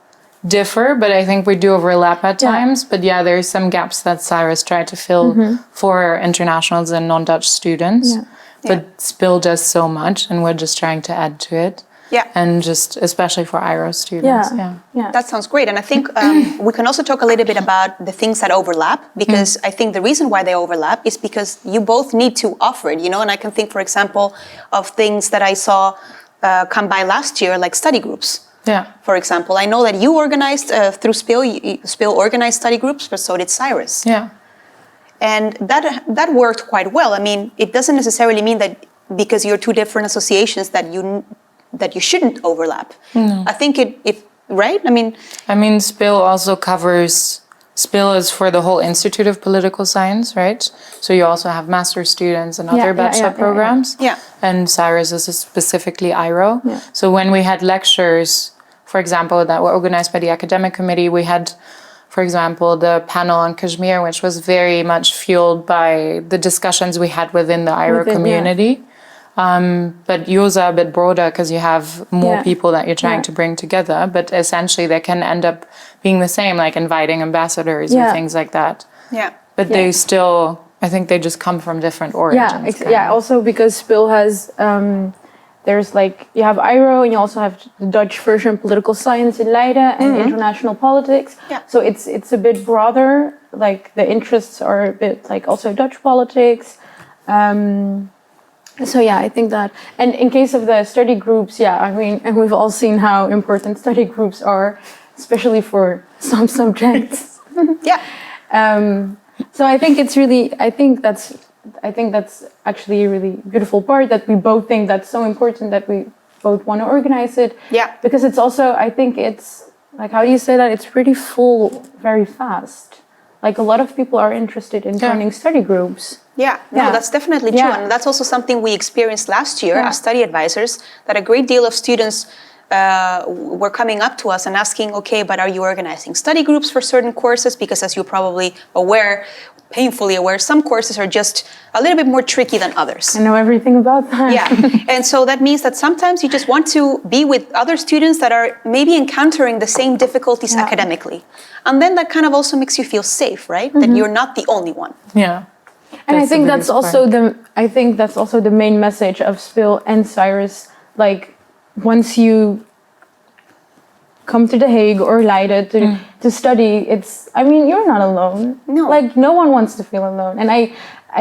differ, but I think we do overlap at times. But yeah, there's some gaps that Cyrus tried to fill for internationals and non-Dutch students. But SPIL does so much, and we're just trying to add to it. Yeah. And just especially for IRO students. Yeah. That sounds great. And I think we can also talk a little bit about the things that overlap, because I think the reason why they overlap is because you both need to offer it, you know. And I can think, for example, of things that I saw come by last year, like study groups. Yeah. For example, I know that you organized through SPIL, SPIL organized study groups, but so did Cyrus. Yeah. And that worked quite well. I mean, it doesn't necessarily mean that because you're two different associations that you shouldn't overlap. I think it right? I mean, SPIL also covers. SPIL is for the whole Institute of Political Science, right? So you also have master students and other bachelor programs. Yeah. And Cyrus is specifically IRO. Yeah. So when we had lectures, for example, that were organized by the academic committee, we had, for example, the panel on Kashmir, which was very much fueled by the discussions we had within the IRO community. But yours are a bit broader because you have more people that you're trying to bring together. But essentially, they can end up being the same, like inviting ambassadors and things like that. Yeah. But they still, I think they just come from different origins. Also because SPIL has, there's like, you have IRO and you also have the Dutch version political science in Leiden and international politics. Yeah. So it's a bit broader, like the interests are a bit like also Dutch politics. So yeah, I think that, and in case of the study groups, I mean, and we've all seen how important study groups are, especially for some subjects. So I think it's really, I think that's actually a really beautiful part, that we both think that's so important that we both want to organize it. Yeah. Because it's also, I think it's like, how do you say that? It's pretty full very fast. Like a lot of people are interested in joining study groups. No, that's definitely true. And that's also something we experienced last year as study advisors, that a great deal of students were coming up to us and asking, okay, but are you organizing study groups for certain courses? Because as you're probably aware, painfully aware, some courses are just a little bit more tricky than others. I know everything about that. Yeah, and so that means that sometimes you just want to be with other students that are maybe encountering the same difficulties academically. And then that kind of also makes you feel safe, right? That you're not the only one. Yeah. And I think that's also the main message of SPIL and Cyrus. Like, once you come to The Hague or Leiden to study, you're not alone. No. Like, no one wants to feel alone. And I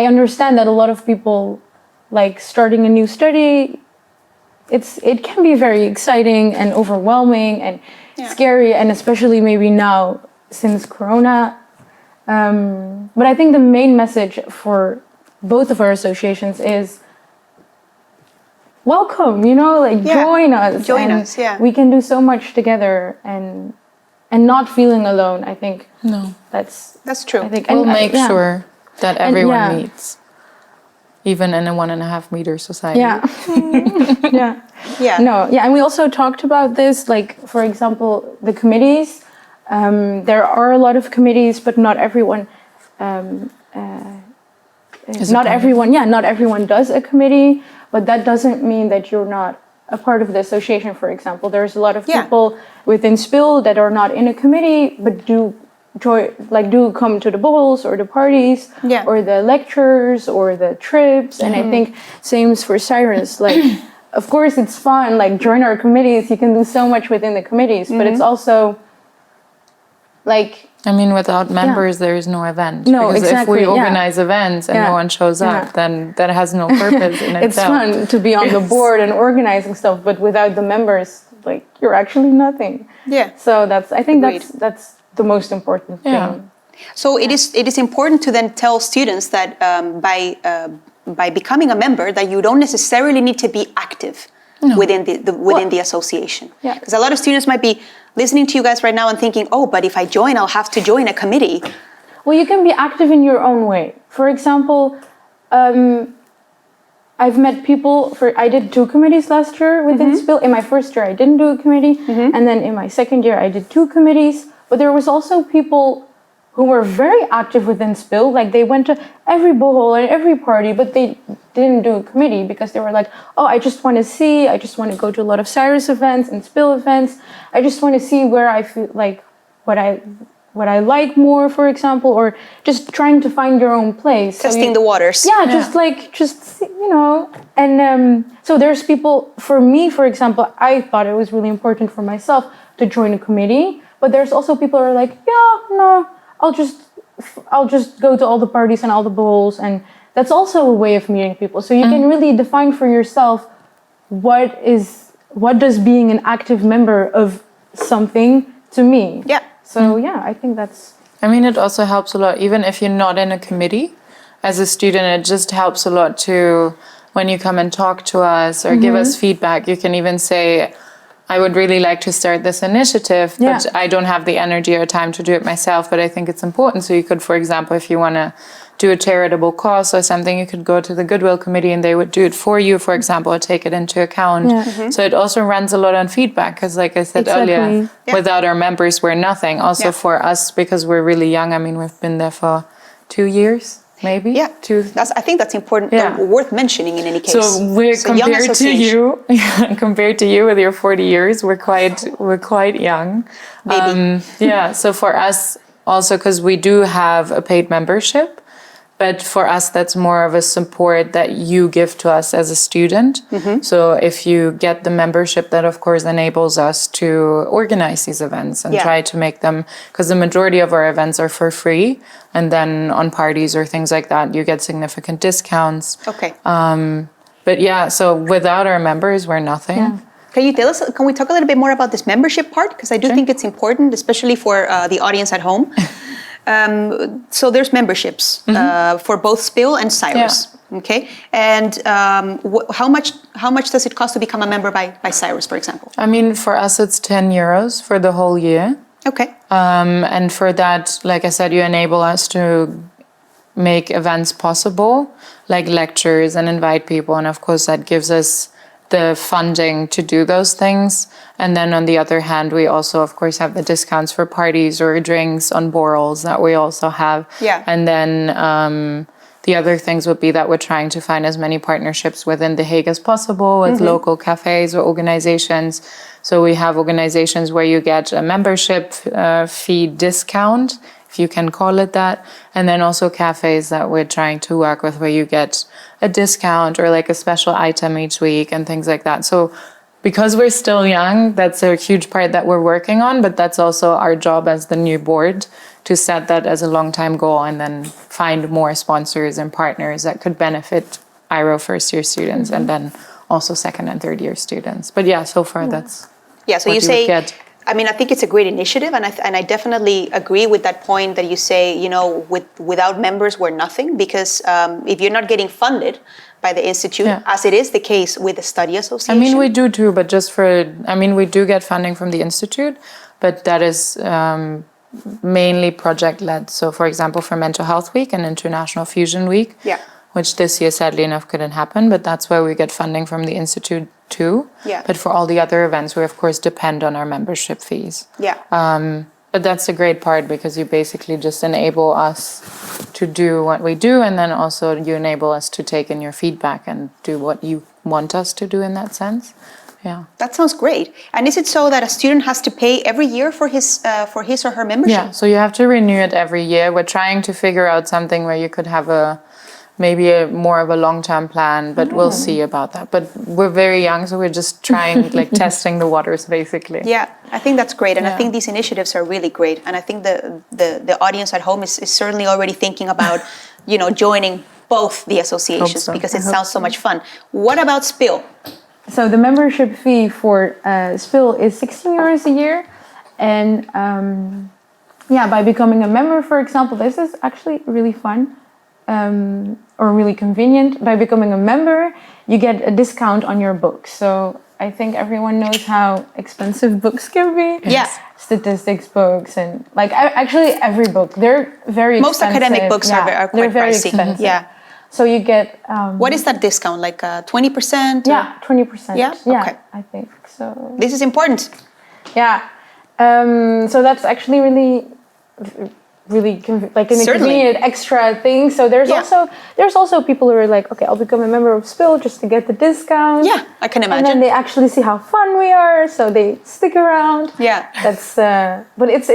understand that a lot of people, like, starting a new study, it can be very exciting and overwhelming and scary, and especially maybe now since Corona. But I think the main message for both of our associations is welcome, join us. Join us, We can do so much together and not feeling alone, I think. No. That's true. I think, we'll make sure that everyone meets, even in a 1.5 meter society. And we also talked about this, like, for example, the committees. There are a lot of committees, but not everyone not everyone does a committee, but that doesn't mean that you're not a part of the association. For example, there's a lot of people within SPIL that are not in a committee but do come to the balls or the parties or the lectures or the trips. And I think same for Cyrus. Like, of course, it's fun. Like, join our committees. You can do so much within the committees, but it's also like. I mean, without members, there is no event. No, because exactly. if we organize events and no one shows up, then that has no purpose in it's itself. It's fun to be on the board and organizing stuff, but without the members, like, you're actually nothing. Yeah. So I think that's the most important thing. So it is important to then tell students that by becoming a member, that you don't necessarily need to be active within the association. Yeah. Because a lot of students might be listening to you guys right now and thinking, oh, but if I join, I'll have to join a committee. Well, you can be active in your own way. For example, I've met people I did 2 committees last year within SPIL. In my first year, I didn't do a committee. And then in my second year, I did 2 committees. But there was also people who were very active within SPIL. Like, they went to every bohol and every party, but they didn't do a committee because they were like, oh, I just want to go to a lot of Cyrus events and SPIL events. I just want to see where I feel like what I like more, for example, or just trying to find your own place. Testing the waters. Just and so there's people, for me, for example, I thought it was really important for myself to join a committee, but there's also people who are like, I'll just go to all the parties and all the balls, and that's also a way of meeting people. So you can really define for yourself what does being an active member of something to me. Yeah. So I think that's. I mean, it also helps a lot, even if you're not in a committee. As a student, it just helps a lot to, when you come and talk to us or give us feedback, you can even say, I would really like to start this initiative, but I don't have the energy or time to do it myself, but I think it's important. So you could, for example, if you want to do a charitable cause or something, you could go to the Goodwill Committee and they would do it for you, for example, or take it into account. So it also runs a lot on feedback because, like I said earlier, without our members, we're nothing. Also for us, because we're really young, I mean, we've been there for 2 years. Maybe. Yeah. I think that's important, worth mentioning in any case. So we're compared to you with your 40 years, we're quite young. Maybe. So for us also, because we do have a paid membership, but for us, that's more of a support that you give to us as a student. So if you get the membership, that of course enables us to organize these events and try to make them, because the majority of our events are for free. And then on parties or things like that, you get significant discounts. Okay. But so without our members, we're nothing. Yeah. Can we talk a little bit more about this membership part? Because I do think it's important, especially for the audience at home. So there's memberships for both SPIL and Cyrus. Okay. And how much does it cost to become a member by Cyrus, for example? I mean, for us, it's 10 euros for the whole year. Okay. And for that, like I said, you enable us to make events possible, like lectures, and invite people. And of course, that gives us the funding to do those things. And then on the other hand, we also, of course, have the discounts for parties or drinks on Borals that we also have. Yeah. And then the other things would be that we're trying to find as many partnerships within The Hague as possible with local cafes or organizations. So we have organizations where you get a membership fee discount, if you can call it that. And then also cafes that we're trying to work with where you get a discount or like a special item each week and things like that. So because we're still young, that's a huge part that we're working on, but that's also our job as the new board to set that as a long-time goal and then find more sponsors and partners that could benefit IRO first-year students and then also second and third-year students. But so far that's so you say, I mean, I think it's a great initiative, and I definitely agree with that point that you say, without members, we're nothing, because if you're not getting funded by the institute, as it is the case with the study association. I mean, we do too, but we do get funding from the institute, but that is mainly project-led. So, for example, for Mental Health Week and International Fusion Week, which this year, sadly enough, couldn't happen, but that's where we get funding from the institute too. Yeah. But for all the other events, we, of course, depend on our membership fees. Yeah. But that's a great part because you basically just enable us to do what we do, and then also you enable us to take in your feedback and do what you want us to do in that sense. Yeah. That sounds great. And is it so that a student has to pay every year for his or her membership? Yeah, so you have to renew it every year. We're trying to figure out something where you could have maybe more of a long-term plan, but we'll see about that. But we're very young, so we're just trying, like testing the waters, basically. Yeah, I think that's great. And I think these initiatives are really great. And I think the audience at home is certainly already thinking about, joining both the associations because it sounds so much fun. What about Spill? So the membership fee for Spill is 16 euros a year. And by becoming a member, for example, this is actually really fun. Or really convenient. By becoming a member, you get a discount on your books. So I think everyone knows how expensive books can be. Yeah. Statistics books and actually every book. They're very expensive. Most academic books are quite very pricey. Expensive. Yeah. So you get... what is that discount? Like 20%? Yeah, 20%. Yeah? Okay. I think so. This is important. Yeah. So that's actually really like an convenient extra thing. So there's also people who are like, okay, I'll become a member of Spill just to get the discount. Yeah, I can imagine. And then they actually see how fun we are, so they stick around. Yeah, that's. But it's.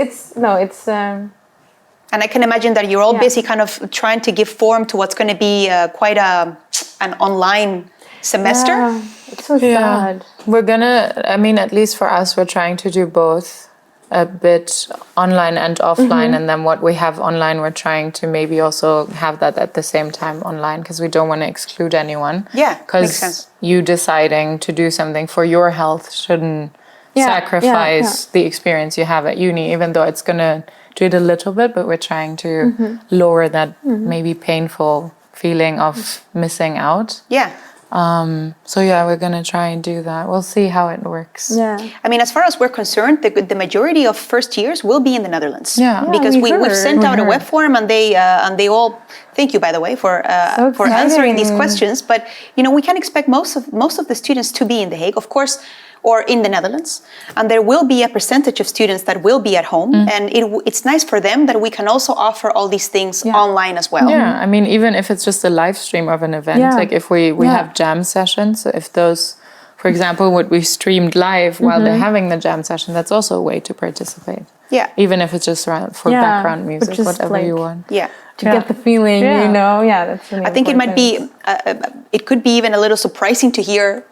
And I can imagine that you're all busy, kind of trying to give form to what's going to be quite an online semester. Yeah, it's so sad. We're gonna. I mean, at least for us, we're trying to do both. A bit online and offline, and then what we have online, we're trying to maybe also have that at the same time online because we don't want to exclude anyone. Yeah, because you deciding to do something for your health shouldn't sacrifice the experience you have at uni, even though it's gonna do it a little bit, but we're trying to lower that maybe painful feeling of missing out. Yeah. We're gonna try and do that. We'll see how it works. Yeah. I mean, as far as we're concerned, the majority of first years will be in the Netherlands. Yeah. Because we've sent out a web form, and they all thank you, by the way, for answering these questions. But we can expect most of the students to be in The Hague, of course, or in the Netherlands, and there will be a percentage of students that will be at home, and it's nice for them that we can also offer all these things online as well. Yeah, I mean, even if it's just a live stream of an event, like if we have jam sessions, so if those, for example, would be streamed live while they're having the jam session, that's also a way to participate. Yeah. Even if it's just for background music, whatever you want. Yeah. To get the feeling, that's really I think it might important. be, it could be even a little surprising to hear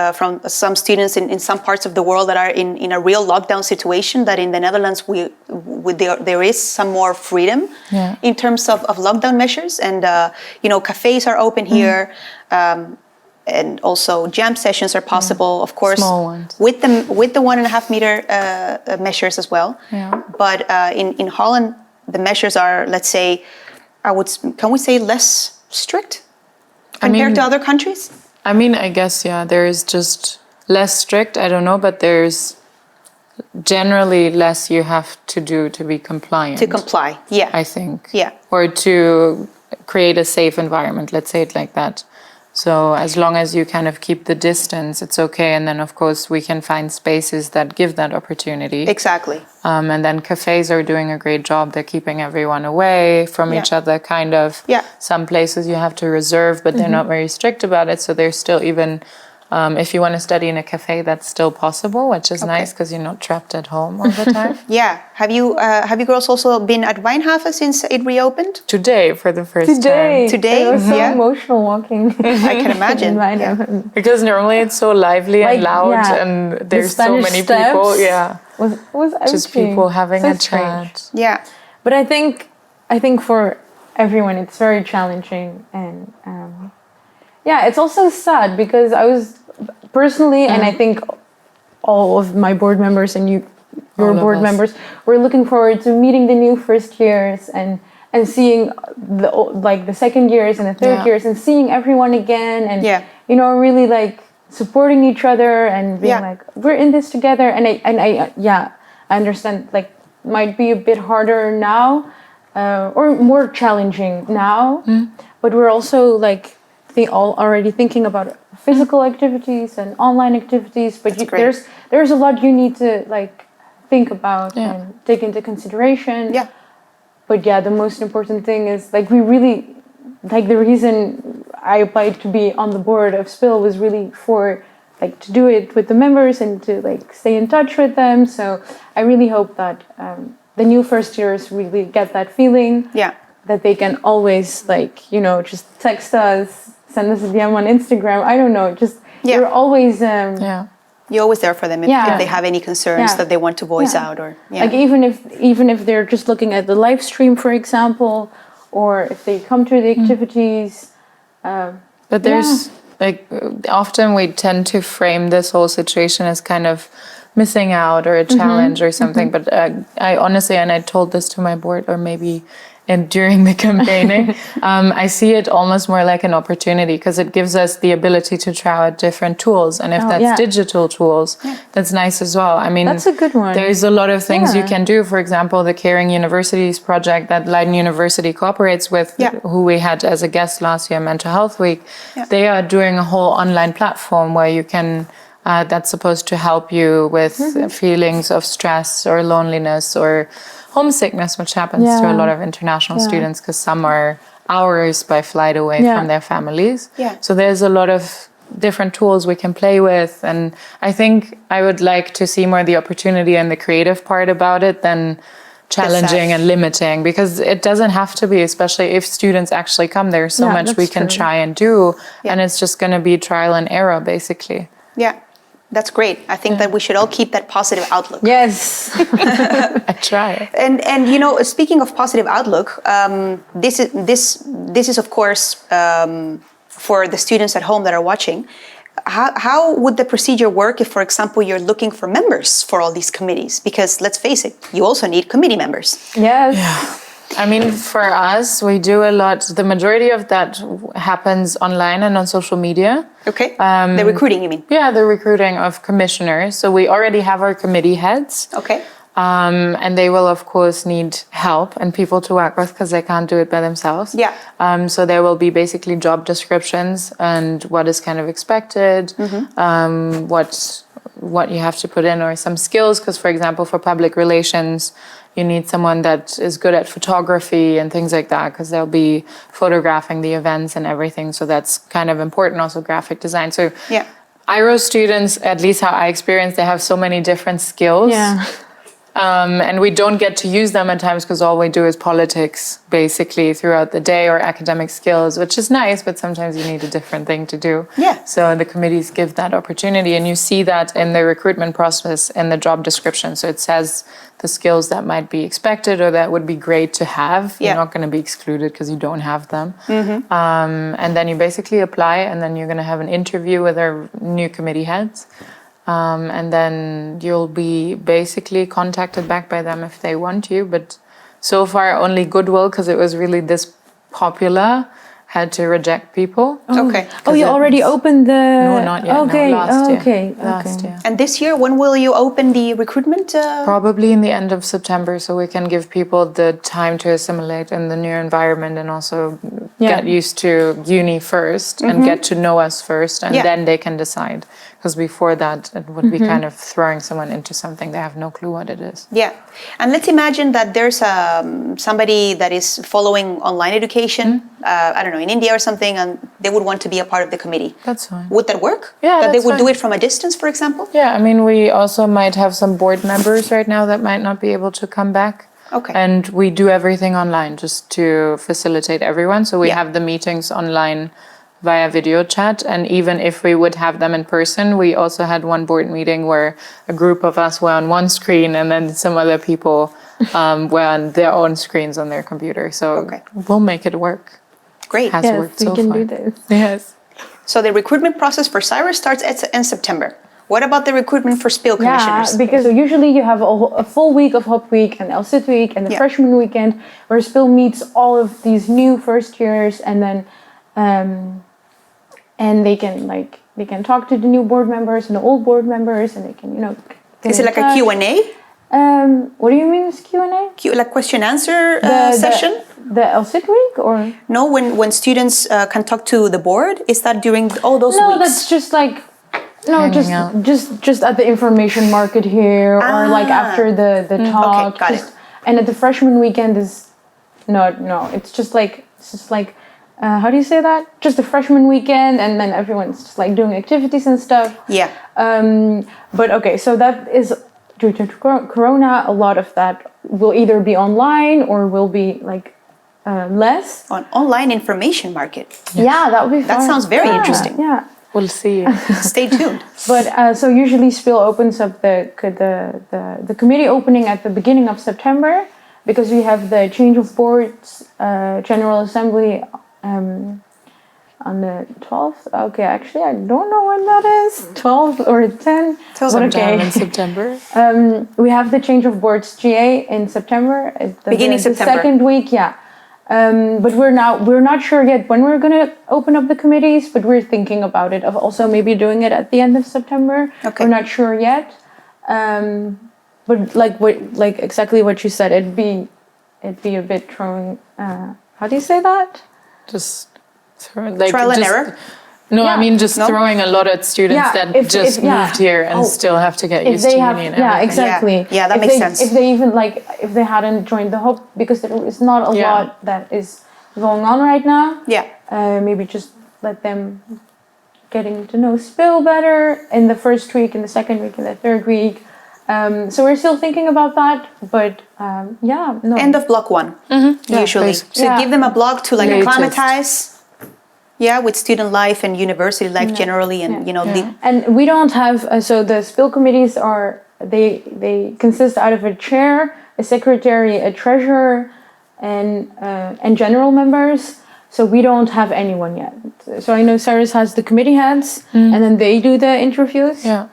from some students in some parts of the world that are in a real lockdown situation, that in the Netherlands there is some more freedom in terms of lockdown measures. And, cafes are open here. And also jam sessions are possible, of course, small ones. with the 1.5 meter measures as well. Yeah. But in Holland, the measures are, let's say, can we say less strict compared to other countries? I mean, I guess, there is just less strict, I don't know, but there's generally less you have to do to be compliant. To comply, yeah. I think. Yeah. Or to create a safe environment, let's say it like that. So as long as you kind of keep the distance, it's okay. And then, of course, we can find spaces that give that opportunity. Exactly. And then cafes are doing a great job. They're keeping everyone away from each other, kind of. Yeah. Some places you have to reserve, but they're not very strict about it. So there's still even... if you want to study in a cafe, that's still possible, which is nice because you're not trapped at home all the time. Yeah. Have you girls also been at Wijnhaven since it reopened? Today, for the first time. Today? It was so emotional walking. I can imagine. Because normally it's so lively and loud and there's so many people. Yeah. Was just people having a chat. Yeah. But I think for everyone it's very challenging, and it's also sad because I was personally, and I think all of my board members and your board members, were looking forward to meeting the new first years and seeing the second years and the third years and seeing everyone again and really like supporting each other and being like, we're in this together. And I understand, like, might be a bit harder now or more challenging now, but we're also like already thinking about physical activities and online activities, but there's a lot you need to like think about and take into consideration. Yeah. But yeah, the most important thing is like we really, like the reason I applied to be on the board of SPIL was really for like to do it with the members and to like stay in touch with them. So I really hope that the new first years really get that feeling. Yeah. That they can always like, you know, just text us, send us a DM on Instagram. I don't know, just you're always you're always there for them if they have any concerns that they want to voice out, or like even if they're just looking at the live stream, for example, or if they come to the activities. But there's like often we tend to frame this whole situation as kind of missing out or a challenge or something. But I honestly, and I told this to my board, or maybe during the campaigning, I see it almost more like an opportunity, because it gives us the ability to try out different tools. And if that's digital tools, that's nice as well. I mean, that's a good one. There's a lot of things you can do. For example, the Caring Universities project that Leiden University cooperates with, who we had as a guest last year, Mental Health Week. They are doing a whole online platform where you can that's supposed to help you with feelings of stress or loneliness or homesickness, which happens to a lot of international students, because some are hours by flight away from their families. So there's a lot of different tools we can play with, and I think I would like to see more the opportunity and the creative part about it than challenging and limiting, because it doesn't have to be, especially if students actually come. There's so much we can try and do, and it's just going to be trial and error, basically. That's great. I think that we should all keep that positive outlook. Yes. I try. And you know, speaking of positive outlook, this is of course for the students at home that are watching. How would the procedure work if, for example, you're looking for members for all these committees? Because let's face it, you also need committee members. Yes. Yeah. I mean, for us, we do a lot. The majority of that happens online and on social media. Okay. The recruiting, you mean? Yeah, the recruiting of commissioners. So we already have our committee heads. Okay. And they will, of course, need help and people to work with, because they can't do it by themselves. Yeah. So there will be basically job descriptions and what is kind of expected, what you have to put in, or some skills. Because, for example, for public relations, you need someone that is good at photography and things like that, because they'll be photographing the events and everything. So that's kind of important. Also graphic design. So IRO students, at least how I experience, they have so many different skills. Yeah. And we don't get to use them at times, because all we do is politics basically throughout the day, or academic skills, which is nice, but sometimes you need a different thing to do. Yeah. So the committees give that opportunity, and you see that in the recruitment process in the job description. So it says the skills that might be expected or that would be great to have. You're not going to be excluded because you don't have them. And then you basically apply, and then you're going to have an interview with our new committee heads. And then you'll be basically contacted back by them if they want you. But so far, only Goodwill, because it was really this popular, had to reject people. Okay. Oh, you already opened the... No, not yet. Okay. No, last year. Okay. Last year. And this year, when will you open the recruitment? Probably in the end of September, so we can give people the time to assimilate in the new environment, and also get used to uni first and get to know us first, and then they can decide. Because before that, it would be kind of throwing someone into something they have no clue what it is. Yeah. And let's imagine that there's somebody that is following online education, I don't know, in India or something, and they would want to be a part of the committee. That's fine. Would that work? Yeah, that they would fine. do it from a distance, for example? Yeah, I mean, we also might have some board members right now that might not be able to come back. Okay. And we do everything online just to facilitate everyone. So we have the meetings online via video chat, and even if we would have them in person, we also had one board meeting where a group of us were on one screen, and then some other people were on their own screens on their computer. So we'll make it work. Great. Has worked so far. We can do this. Yes. So the recruitment process for Cyrus starts in September. What about the recruitment for SPIL commissioners? Yeah, because usually you have a full week of Hop Week and LSIT Week and the freshman weekend, where SPIL meets all of these new first years, and then and they can talk to the new board members and the old board members, and they can Is it like a Q&A? What do you mean with Q&A? Like question answer session? The LSIT week, or no? When students can talk to the board, is that during all those weeks? No, that's just like No, hanging out. just at the information market here, or like after the talk. Okay, got it. And at the freshman weekend is no. It's just like how do you say that? Just a freshman weekend, and then everyone's just like doing activities and stuff. Yeah. But okay, so that is due to Corona. A lot of that will either be online or will be like less. On online information market. Yeah, that would be fun. That sounds very interesting. Yeah. We'll see. Stay tuned. But so usually Spill opens up the committee opening at the beginning of September, because we have the change of boards general assembly on the 12th. Okay, actually I don't know when that is. 12 or 10. Sometime in September. We have the change of boards GA in September. Beginning September. The second week, yeah. But we're not sure yet when we're gonna open up the committees, but we're thinking about it, of also maybe doing it at the end of September. Okay. We're not sure yet. But like exactly what you said, it'd be a bit throwing. How do you say that? Just like trial and just, error. No, Yeah. I mean just No? throwing a lot at students Yeah, that if just moved here and still have to get used to uni and everything. Yeah, exactly. Yeah, that makes sense. If they even if they hadn't joined the hub, because there is not a lot that is going on right now. Yeah. Maybe just let them getting to know Spill better in the first week, in the second week, in the third week. So we're still thinking about that, but no. End of block 1, usually. basically. So Yeah. give them a block to like Latest. acclimatize. Yeah, with student life and university life generally, and And we don't have so the Spill committees are they consist out of a chair, a secretary, a treasurer, and general members. So we don't have anyone yet. So I know Cyrus has the committee heads, and then they do the interviews. Yeah.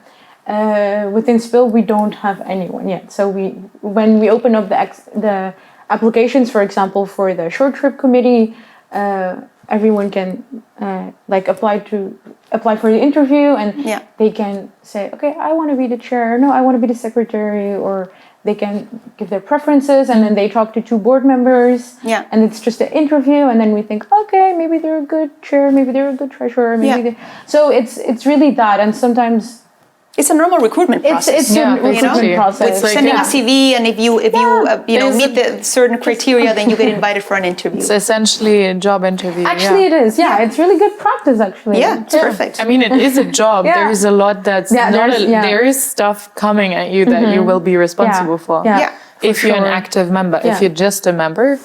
Within Spill, we don't have anyone yet. So when we open up the applications, for example, for the short trip committee, everyone can apply for the interview, and they can say, okay, I want to be the chair. No, I want to be the secretary, or they can give their preferences, and then they talk to 2 board members. Yeah. And it's just an interview, and then we think, okay, maybe they're a good chair, maybe they're a good treasurer, maybe so it's really that, and sometimes. It's a normal recruitment process. It's a recruitment process. With like sending a CV, and if you meet the certain criteria, then you get invited for an interview. It's essentially a job interview. Actually, it is. Yeah, it's really good practice. Actually. Yeah, it's perfect. I mean, it is a job. Yeah. There is a lot that's there is stuff coming at you that you will be responsible for. Yeah. If you're an active member, if you're just a member,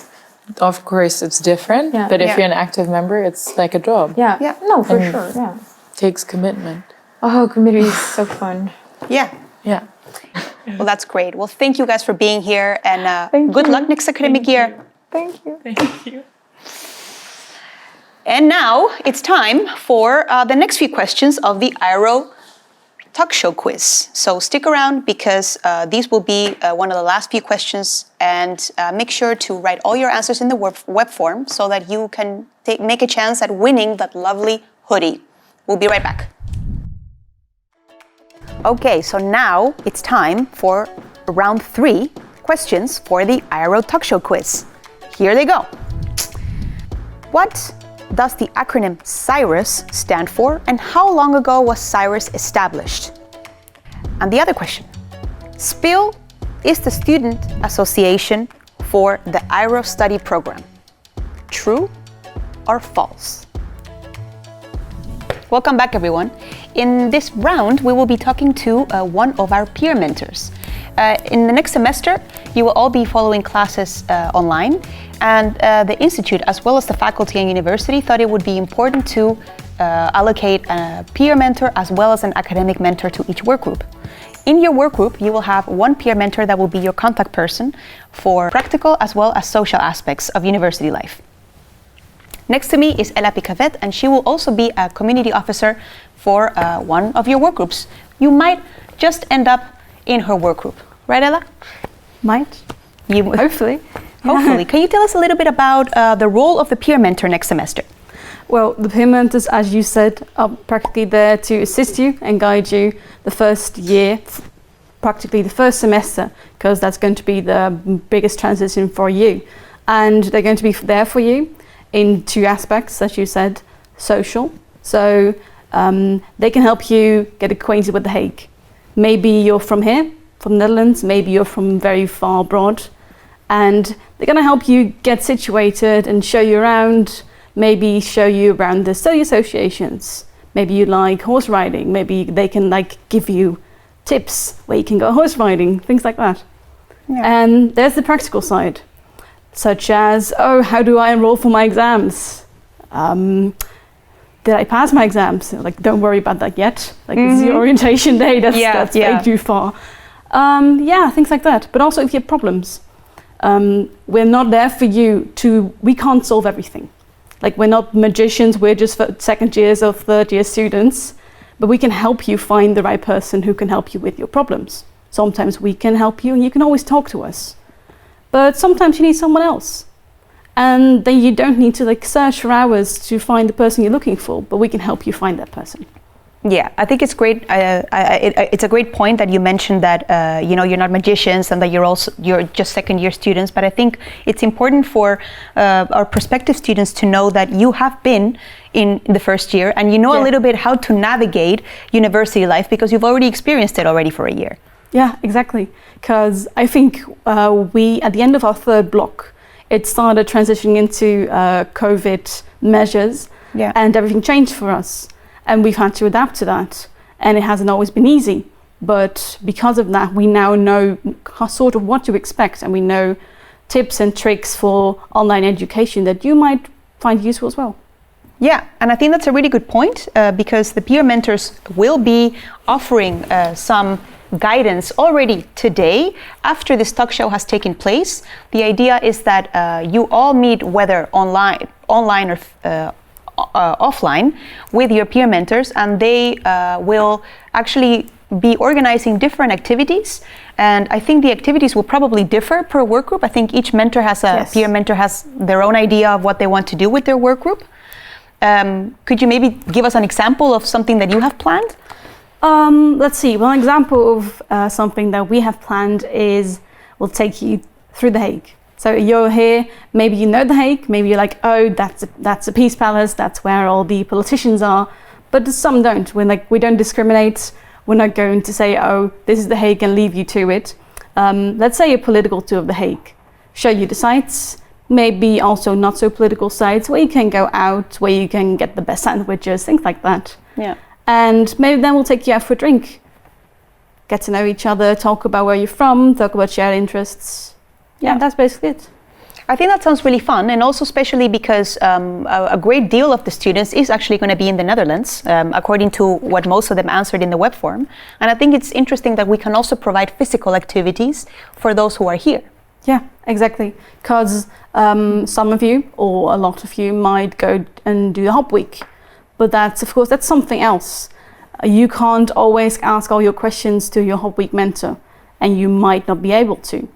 of course it's different. Yeah. But if you're an active member, it's like a job. Yeah. No, for sure. Yeah. Takes commitment. Oh, committee is so fun. Yeah. Yeah. Well, that's great. Well, thank you guys for being here, and good luck next academic year. Thank you. Thank you. And now it's time for the next few questions of the IRO Talkshow quiz. So stick around, because these will be one of the last few questions, and make sure to write all your answers in the web form so that you can make a chance at winning that lovely hoodie. We'll be right back. Okay, so now it's time for round 3 questions for the IRO Talkshow quiz. Here they go. What does the acronym CYRUS stand for, and how long ago was CYRUS established? And the other question, SPIL is the student association for the IRO study program. True or false? Welcome back, everyone. In this round, we will be talking to one of our peer mentors. In the next semester, you will all be following classes online, and the Institute, as well as the faculty and university, thought it would be important to allocate a peer mentor as well as an academic mentor to each work group. In your work group, you will have one peer mentor that will be your contact person for practical as well as social aspects of university life. Next to me is Ella Picavet, and she will also be a community officer for one of your work groups. You might just end up in her work group. Right, Ella? Might. Hopefully. Hopefully. Can you tell us a little bit about the role of the peer mentor next semester? Well, the peer mentors, as you said, are practically there to assist you and guide you the first year, practically the first semester, because that's going to be the biggest transition for you. And they're going to be there for you in 2 aspects, as you said, social. So They can help you get acquainted with The Hague. Maybe you're from here, from the Netherlands, maybe you're from very far abroad, and they're going to help you get situated and show you around, maybe show you around the study associations. Maybe you like horse riding, maybe they can like give you tips where you can go horse riding, things like that. Yeah. And there's the practical side, such as, oh, how do I enroll for my exams? Did I pass my exams? Like, don't worry about that yet. Like, this is your orientation day, that's way too far. Things like that. But also if you have problems, we're not there for you we can't solve everything. Like, we're not magicians, we're just second years or third year students, but we can help you find the right person who can help you with your problems. Sometimes we can help you and you can always talk to us. But sometimes you need someone else. And then you don't need to like search for hours to find the person you're looking for, but we can help you find that person. Yeah, I think it's great. It's a great point that you mentioned that you're not magicians and that you're just second year students. But I think it's important for our prospective students to know that you have been in the first year and you know a little bit how to navigate university life because you've already experienced it already for a year. Yeah, exactly. Because I think we, at the end of our third block, it started transitioning into COVID measures, and everything changed for us. And we've had to adapt to that. And it hasn't always been easy. But because of that, we now know sort of what to expect. And we know tips and tricks for online education that you might find useful as well. Yeah, and I think that's a really good point because the peer mentors will be offering some guidance already today after this talk show has taken place. The idea is that you all meet, whether online or offline, with your peer mentors, and they will actually be organizing different activities. And I think the activities will probably differ per work group. I think each mentor has peer mentor has their own idea of what they want to do with their work group. Could you maybe give us an example of something that you have planned? Let's see. One example of something that we have planned is we'll take you through The Hague. So you're here, maybe you know The Hague, maybe you're like, oh, that's a peace palace, that's where all the politicians are. But some don't. We don't discriminate. We're not going to say, oh, this is The Hague and leave you to it. Let's say a political tour of The Hague. Show you the sites, maybe also not so political sites where you can go out, where you can get the best sandwiches, things like that. Yeah. And maybe then we'll take you out for a drink. Get to know each other, talk about where you're from, talk about shared interests. Yeah, that's basically it. I think that sounds really fun, and also especially because a great deal of the students is actually going to be in the Netherlands, according to what most of them answered in the web form. And I think it's interesting that we can also provide physical activities for those who are here. Yeah, exactly. Because some of you, or a lot of you, might go and do the Hop Week. But that's, of course, that's something else. You can't always ask all your questions to your Hop Week mentor, and you might not be able to.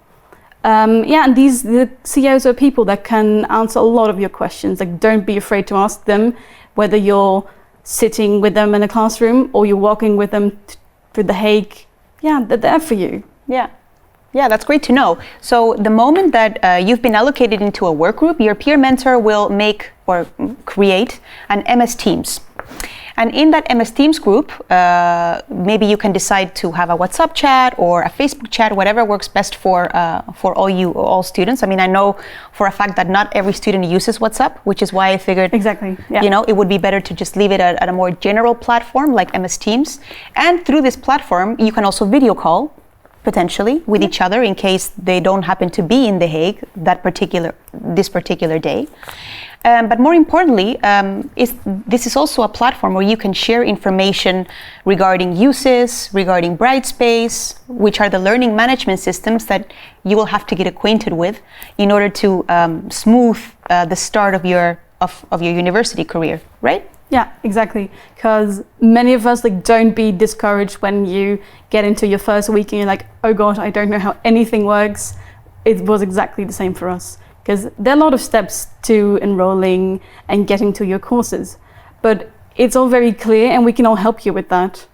And the CEOs are people that can answer a lot of your questions. Like, don't be afraid to ask them, whether you're sitting with them in a classroom or you're walking with them through The Hague. Yeah, they're there for you. Yeah, that's great to know. So the moment that you've been allocated into a work group, your peer mentor will make or create an MS Teams. And in that MS Teams group, maybe you can decide to have a WhatsApp chat or a Facebook chat, whatever works best for all students. I mean, I know for a fact that not every student uses WhatsApp, which is why I figured, it would be better to just leave it at a more general platform like MS Teams. And through this platform, you can also video call potentially with each other in case they don't happen to be in The Hague this particular day. But more importantly, this is also a platform where you can share information regarding uses, regarding Brightspace, which are the learning management systems that you will have to get acquainted with in order to smooth the start of your university career, right? Yeah, exactly. Because many of us don't be discouraged when you get into your first week and you're like, oh God, I don't know how anything works. It was exactly the same for us. Because there are a lot of steps to enrolling and getting to your courses, but it's all very clear and we can all help you with that.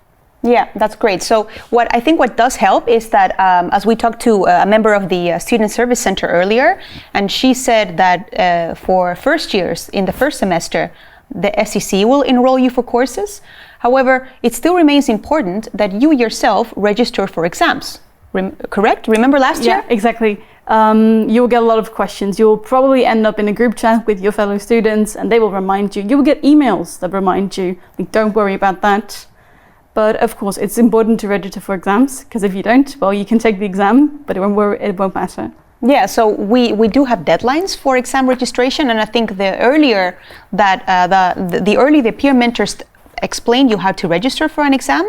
Yeah, that's great. So what does help is that as we talked to a member of the Student Service Center earlier, and she said that for first years in the first semester, the SEC will enroll you for courses. However, it still remains important that you yourself register for exams. Correct? Remember last year? Yeah, exactly. You'll get a lot of questions. You'll probably end up in a group chat with your fellow students and they will remind you. You will get emails that remind you. Like, don't worry about that. But of course, it's important to register for exams, because if you don't, well, you can take the exam, but it won't matter. Yeah, so we do have deadlines for exam registration, and I think the earlier that the earlier the peer mentors explain you how to register for an exam,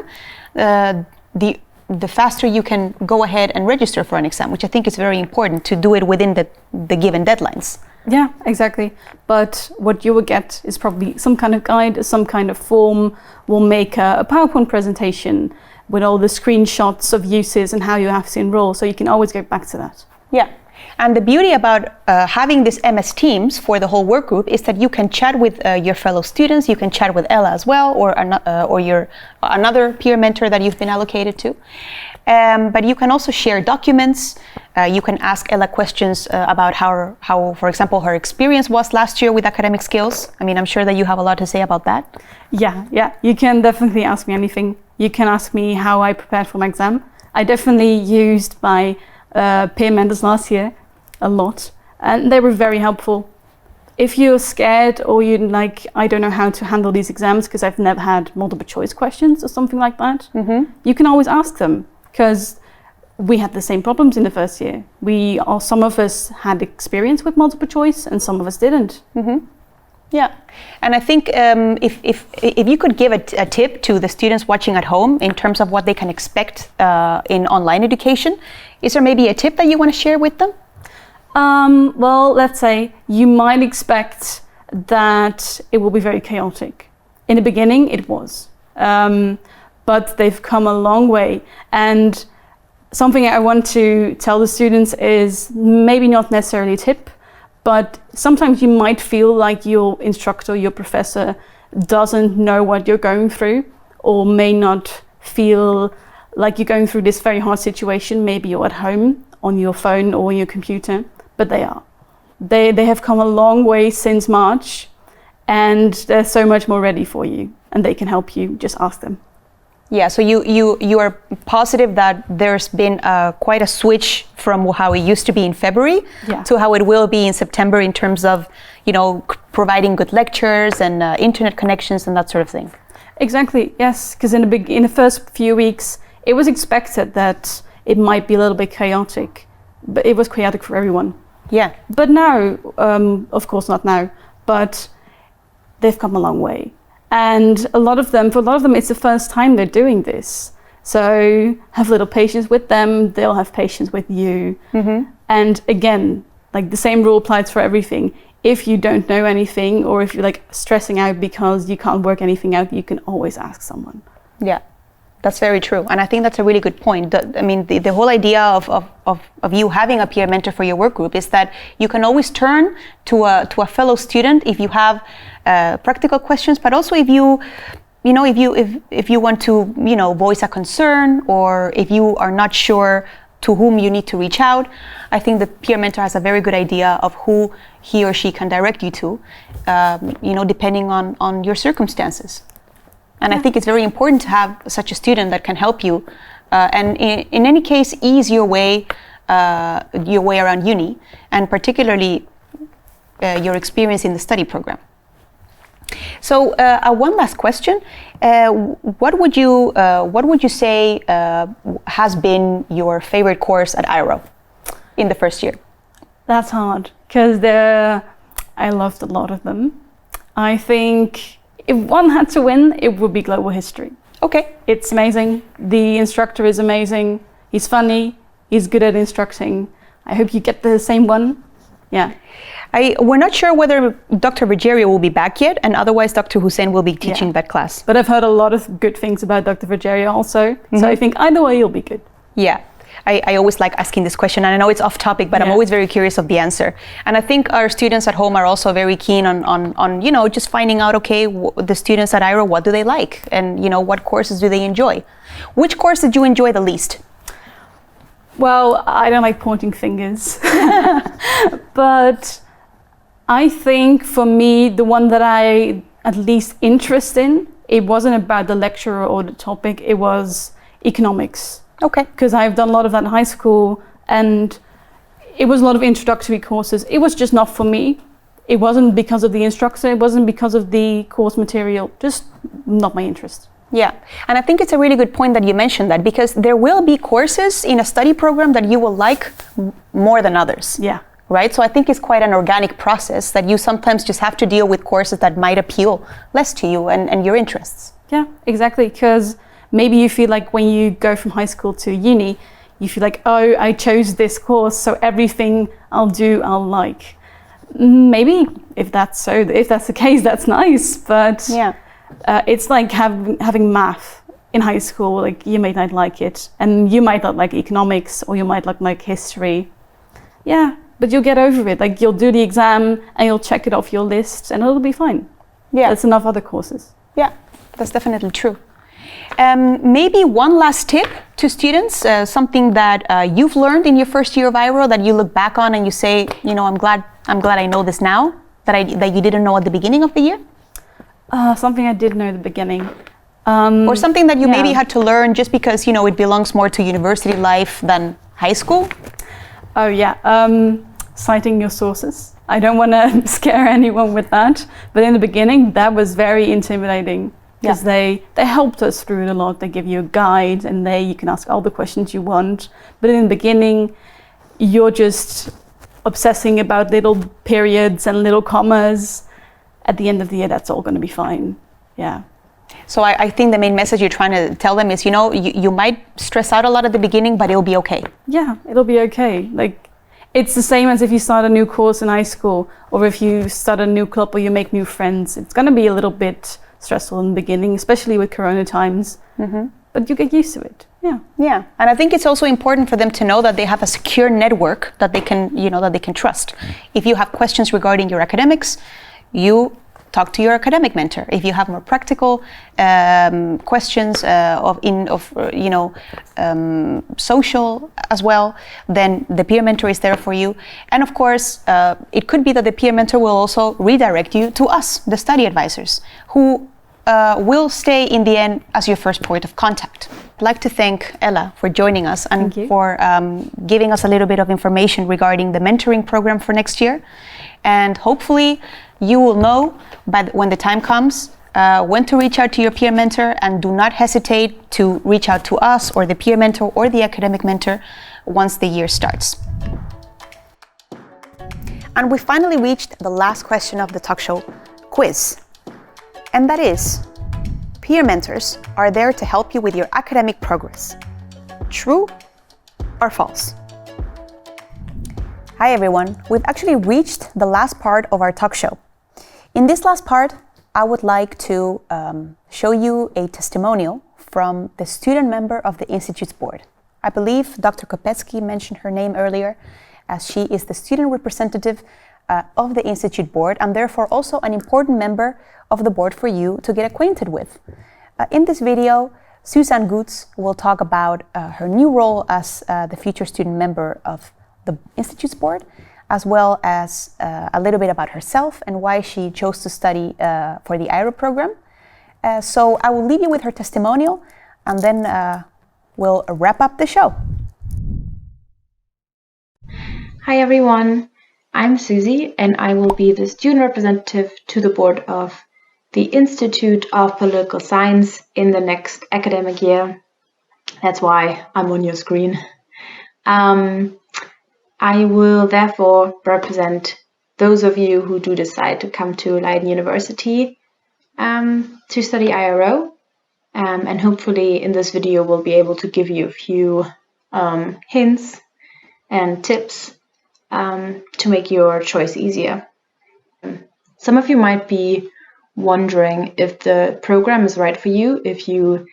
the faster you can go ahead and register for an exam, which I think is very important to do it within the given deadlines. Yeah, exactly. But what you will get is probably some kind of guide, some kind of form. We'll make a PowerPoint presentation with all the screenshots of uses and how you have to enroll, so you can always go back to that. Yeah, and the beauty about having this MS Teams for the whole work group is that you can chat with your fellow students, you can chat with Ella as well, or your another peer mentor that you've been allocated to. But you can also share documents. You can ask Ella questions about how, for example, her experience was last year with academic skills. I mean, I'm sure that you have a lot to say about that. Yeah, you can definitely ask me anything. You can ask me how I prepared for my exam. I definitely used my peer mentors last year a lot, and they were very helpful. If you're scared or you're like, I don't know how to handle these exams because I've never had multiple choice questions or something like that, you can always ask them, because we had the same problems in the first year. Some of us had experience with multiple choice and some of us didn't. Yeah, and I think if you could give a tip to the students watching at home in terms of what they can expect in online education, is there maybe a tip that you want to share with them? Well, let's say you might expect that it will be very chaotic. In the beginning, it was. But they've come a long way. And something I want to tell the students is maybe not necessarily a tip, but sometimes you might feel like your instructor, your professor doesn't know what you're going through, or may not feel like you're going through this very hard situation. Maybe you're at home on your phone or your computer, but they are. They have come a long way since March, and they're so much more ready for you, and they can help you. Just ask them. Yeah, so you are positive that there's been quite a switch from how it used to be in February to how it will be in September in terms of, providing good lectures and internet connections and that sort of thing. Exactly, yes, because in the first few weeks, it was expected that it might be a little bit chaotic, but it was chaotic for everyone. Yeah. But now, of course not now, but they've come a long way. And for a lot of them, it's the first time they're doing this. So have a little patience with them. They'll have patience with you. And again, like the same rule applies for everything. If you don't know anything, or if you're like stressing out because you can't work anything out, you can always ask someone. Yeah, that's very true. And I think that's a really good point. The whole idea of you having a peer mentor for your work group is that you can always turn to a fellow student if you have practical questions, but also if you want to voice a concern, or if you are not sure to whom you need to reach out. I think the peer mentor has a very good idea of who he or she can direct you to, depending on your circumstances. And I think it's very important to have such a student that can help you, and in any case, ease your way around uni, and particularly your experience in the study program. So, one last question: what would you say has been your favorite course at IRO in the first year? That's hard, because I loved a lot of them. I think if one had to win, it would be global history. Okay. It's amazing. The instructor is amazing. He's funny. He's good at instructing. I hope you get the same one. Yeah. We're not sure whether Dr. Ruggiero will be back yet, and otherwise Dr. Hussein will be teaching that class. But I've heard a lot of good things about Dr. Ruggiero also, so I think either way you'll be good. Yeah. I always like asking this question, and I know it's off topic, but I'm always very curious of the answer. And I think our students at home are also very keen on just finding out, okay, the students at IRO, what do they like? And, what courses do they enjoy? Which course did you enjoy the least? Well, I don't like pointing fingers, but I think for me, the one that I at least interest in it wasn't about the lecturer or the topic, it was economics. Okay. Because I've done a lot of that in high school, and it was a lot of introductory courses. It was just not for me. It wasn't because of the instructor, it wasn't because of the course material, just not my interest. Yeah, and I think it's a really good point that you mentioned that, because there will be courses in a study program that you will like more than others. Yeah. Right? So I think it's quite an organic process that you sometimes just have to deal with courses that might appeal less to you and your interests. Yeah, exactly. Because maybe you feel like when you go from high school to uni, you feel like, oh, I chose this course, so everything I'll do, I'll like. Maybe if that's the case, that's nice. But yeah, it's like having math in high school. Like, you might not like it, and you might not like economics, or you might not like history. Yeah. But you'll get over it. Like, you'll do the exam and you'll check it off your list and it'll be fine. Yeah. There's enough other courses. Yeah, that's definitely true. Maybe one last tip to students, something that you've learned in your first year of IRO that you look back on and you say, you know, I'm glad I know this now, that you didn't know at the beginning of the year? Something I didn't know at the beginning. Or something that you maybe had to learn just because, you know, it belongs more to university life than high school? Oh yeah, citing your sources. I don't want to scare anyone with that, but in the beginning that was very intimidating, because they helped us through it a lot. They give you a guide, and you can ask all the questions you want. But in the beginning, you're just obsessing about little periods and little commas. At the end of the year, that's all going to be fine. Yeah. So I think the main message you're trying to tell them is, you know, you might stress out a lot at the beginning, but it'll be okay. Yeah, it'll be okay. Like, it's the same as if you start a new course in high school, or if you start a new club or you make new friends. It's going to be a little bit stressful in the beginning, especially with Corona times. Mm-hmm. But you get used to it. Yeah. Yeah, and I think it's also important for them to know that they have a secure network that they can trust. If you have questions regarding your academics, you talk to your academic mentor. If you have more practical questions social as well, then the peer mentor is there for you. And of course, it could be that the peer mentor will also redirect you to us, the study advisors, who will stay in the end as your first point of contact. I'd like to thank Ella for joining us and for giving us a little bit of information regarding the mentoring program for next year. And hopefully you will know when the time comes when to reach out to your peer mentor, and do not hesitate to reach out to us or the peer mentor or the academic mentor once the year starts. And we finally reached the last question of the talk show quiz. And that is, peer mentors are there to help you with your academic progress. True or false? Hi everyone, we've actually reached the last part of our talk show. In this last part, I would like to show you a testimonial from the student member of the Institute's board. I believe Dr. Kopetsky mentioned her name earlier, as she is the student representative of the Institute board, and therefore also an important member of the board for you to get acquainted with. In this video, Suzanne Goetz will talk about her new role as the future student member of the Institute's board, as well as a little bit about herself and why she chose to study for the IRO program. So I will leave you with her testimonial, and then we'll wrap up the show. Hi everyone, I'm Susie, and I will be the student representative to the board of the Institute of Political Science in the next academic year. That's why I'm on your screen. I will therefore represent those of you who do decide to come to Leiden University to study IRO, and hopefully in this video we'll be able to give you a few hints and tips to make your choice easier. Some of you might be wondering if the program is right for you, if you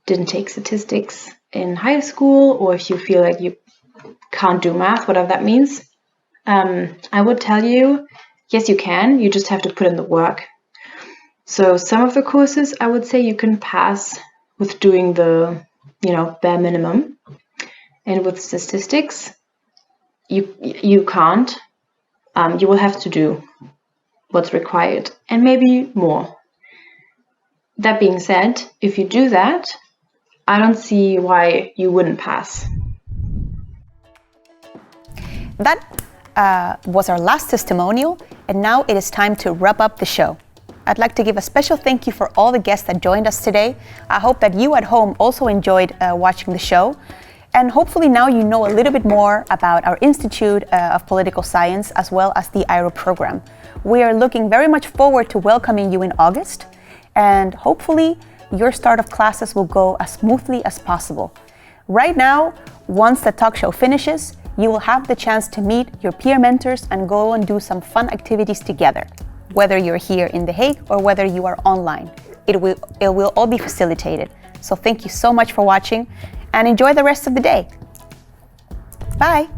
didn't take statistics in high school, or if you feel like you can't do math, whatever that means. I would tell you, yes you can, you just have to put in the work. So some of the courses I would say you can pass with doing the bare minimum, and with statistics you can't. You will have to do what's required and maybe more. That being said, if you do that, I don't see why you wouldn't pass. That was our last testimonial, and now it is time to wrap up the show. I'd like to give a special thank you for all the guests that joined us today. I hope that you at home also enjoyed watching the show. And hopefully now you know a little bit more about our Institute of Political Science as well as the IRO program. We are looking very much forward to welcoming you in August, and hopefully your start of classes will go as smoothly as possible. Right now, once the talk show finishes, you will have the chance to meet your peer mentors and go and do some fun activities together, whether you're here in The Hague or whether you are online. It will all be facilitated. So thank you so much for watching and enjoy the rest of the day. Bye.